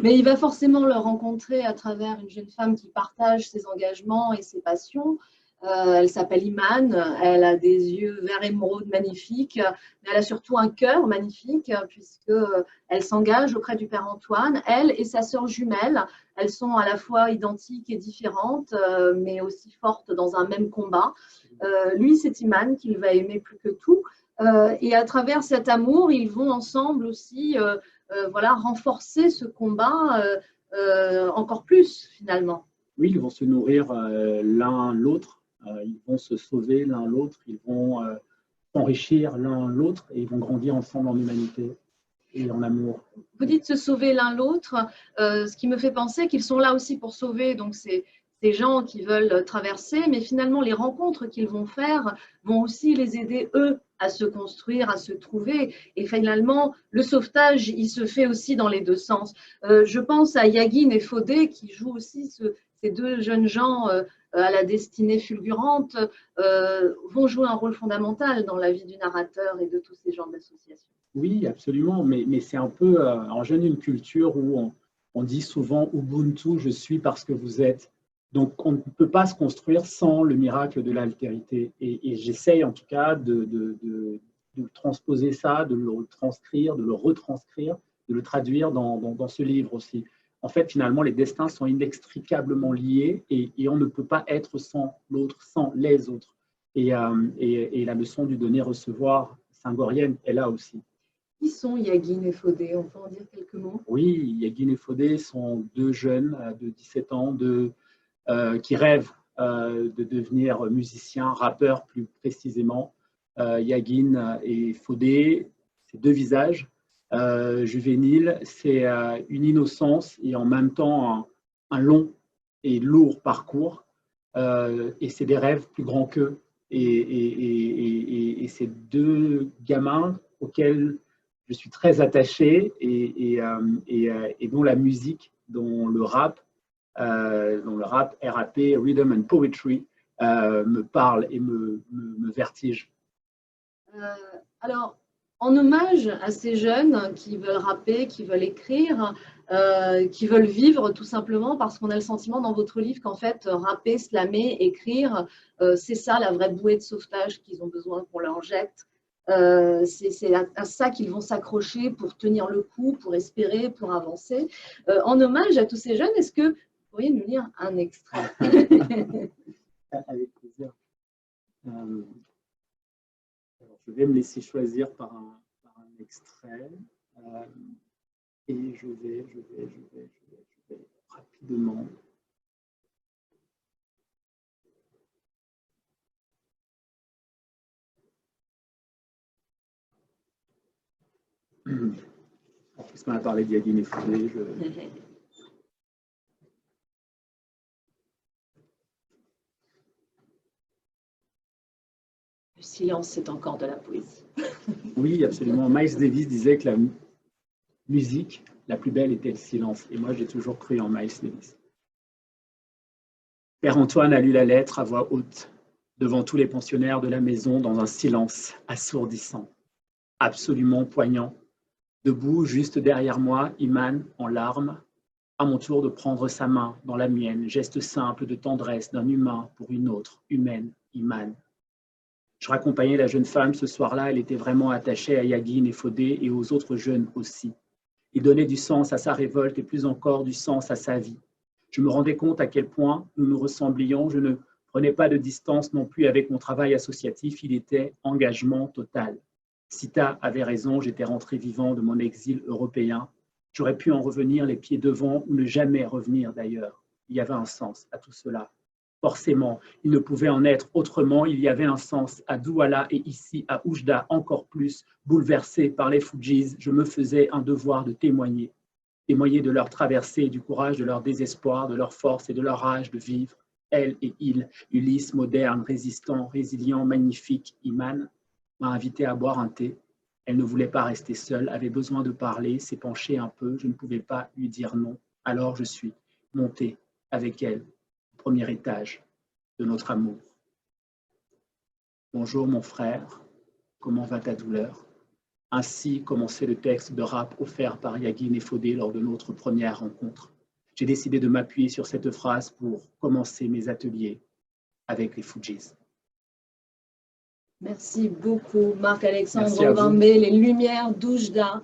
mais il va forcément le rencontrer à travers une jeune femme qui partage ses engagements et ses passions. Elle s'appelle Iman, elle a des yeux vert émeraude magnifiques, mais elle a surtout un cœur magnifique puisqu'elle s'engage auprès du Père Antoine. Elle et sa sœur jumelle, elles sont à la fois identiques et différentes, mais aussi fortes dans un même combat. Lui, c'est Iman qu'il va aimer plus que tout. Et à travers cet amour, ils vont ensemble aussi renforcer ce combat encore plus finalement. Oui, ils vont se nourrir l'un l'autre, ils vont se sauver l'un l'autre, ils vont s'enrichir l'un l'autre et ils vont grandir ensemble en humanité et en amour. Vous dites se sauver l'un l'autre, ce qui me fait penser qu'ils sont là aussi pour sauver donc ces gens qui veulent traverser, mais finalement les rencontres qu'ils vont faire vont aussi les aider eux à se construire, à se trouver. Et finalement, le sauvetage, il se fait aussi dans les deux sens. Je pense à Yagin et Fodé qui jouent aussi ces deux jeunes gens à la destinée fulgurante, vont jouer un rôle fondamental dans la vie du narrateur et de tous ces genres d'associations. Oui, absolument, mais c'est un peu en jeune une culture où on dit souvent Ubuntu, je suis parce que vous êtes. Donc, on ne peut pas se construire sans le miracle de l'altérité. Et j'essaye en tout cas de transposer ça, de le transcrire, de le retranscrire, de le traduire dans ce livre aussi. En fait, finalement, les destins sont inextricablement liés et on ne peut pas être sans l'autre, sans les autres. Et la leçon du donner-recevoir syngorienne est là aussi. Qui sont Yagin et Fodé? On peut en dire quelques mots? Oui, Yagin et Fodé sont deux jeunes de 17 ans, qui rêvent de devenir musiciens, rappeurs plus précisément. Yagin et Fodé, c'est deux visages juvéniles, c'est une innocence et en même temps un long et lourd parcours. Et c'est des rêves plus grands qu'eux. Et ces deux gamins auxquels je suis très attaché et dont la musique, dont le rap, RAP, Rhythm and Poetry, me parle et me vertige. Alors, en hommage à ces jeunes qui veulent rapper, qui veulent écrire, qui veulent vivre tout simplement, parce qu'on a le sentiment dans votre livre qu'en fait, rapper, slammer, écrire, c'est ça la vraie bouée de sauvetage qu'ils ont besoin qu'on leur jette. C'est à ça qu'ils vont s'accrocher pour tenir le coup, pour espérer, pour avancer. En hommage à tous ces jeunes, est-ce que vous pourriez nous lire un extrait? Avec plaisir. Alors, je vais me laisser choisir par un extrait et je vais rapidement. Puisqu'on a parlé d'Yagin et Fodé, Le silence, c'est encore de la poésie. Oui, absolument. Miles Davis disait que la musique La plus belle était le silence. Et moi, j'ai toujours cru en Miles Davis. Père Antoine a lu la lettre à voix haute, devant tous les pensionnaires de la maison, dans un silence assourdissant, absolument poignant. Debout, juste derrière moi, Iman, en larmes, à mon tour de prendre sa main dans la mienne, geste simple de tendresse d'un humain pour une autre, humaine, Iman. Je raccompagnais la jeune femme ce soir-là, elle était vraiment attachée à Yaghin et Fodé et aux autres jeunes aussi. Il donnait du sens à sa révolte et plus encore du sens à sa vie. Je me rendais compte à quel point nous nous ressemblions, je ne prenais pas de distance non plus avec mon travail associatif, il était engagement total. Sita avait raison, j'étais rentré vivant de mon exil européen. J'aurais pu en revenir les pieds devant ou ne jamais revenir d'ailleurs. Il y avait un sens à tout cela. Forcément, il ne pouvait en être autrement. Il y avait un sens à Douala et ici à Oujda encore plus. Bouleversé par les Fujis, je me faisais un devoir de témoigner. Témoigner de leur traversée, du courage, de leur désespoir, de leur force et de leur rage de vivre. Elle et il, Ulysse, moderne, résistant, résilient, magnifique, Iman, m'a invité à boire un thé. Elle ne voulait pas rester seule, avait besoin de parler, s'est penchée un peu. Je ne pouvais pas lui dire non. Alors je suis montée avec elle au premier étage de notre amour. Bonjour mon frère, comment va ta douleur? Ainsi commençait le texte de rap offert par Yaghin et Fodé lors de notre première rencontre. J'ai décidé de m'appuyer sur cette phrase pour commencer mes ateliers avec les Fujis. Merci beaucoup, Marc-Alexandre Ovambé, Les Lumières d'Oujda.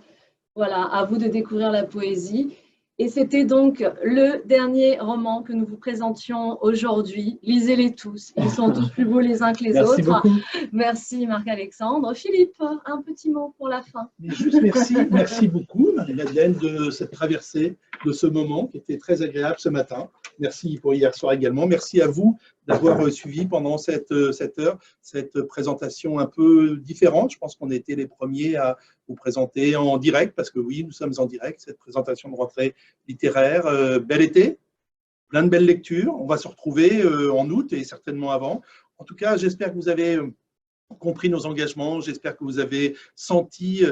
Voilà, à vous de découvrir la poésie. Et c'était donc le dernier roman que nous vous présentions aujourd'hui. Lisez-les tous, ils sont tous plus beaux les uns que les autres. Merci beaucoup. Merci Marc-Alexandre. Philippe, un petit mot pour la fin. Mais juste merci beaucoup Marie-Madeleine de cette traversée, de ce moment qui était très agréable ce matin. Merci pour hier soir également. Merci à vous d'avoir suivi pendant cette heure, cette présentation un peu différente. Je pense qu'on était les premiers à vous présenter en direct, parce que oui, nous sommes en direct, cette présentation de rentrée littéraire. Bel été, plein de belles lectures. On va se retrouver en août et certainement avant. En tout cas, j'espère que vous avez compris nos engagements. J'espère que vous avez senti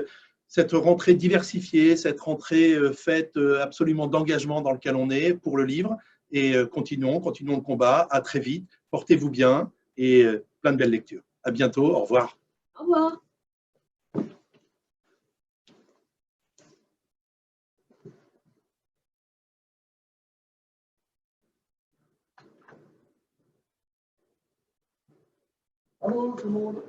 cette rentrée diversifiée, cette rentrée faite absolument d'engagement dans lequel on est pour le livre. Et continuons le combat. À très vite. Portez-vous bien et plein de belles lectures. À bientôt. Au revoir. Au revoir. Allô tout le monde.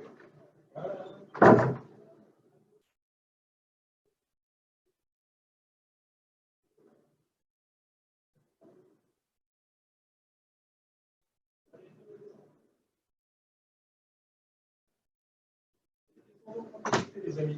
Les amis.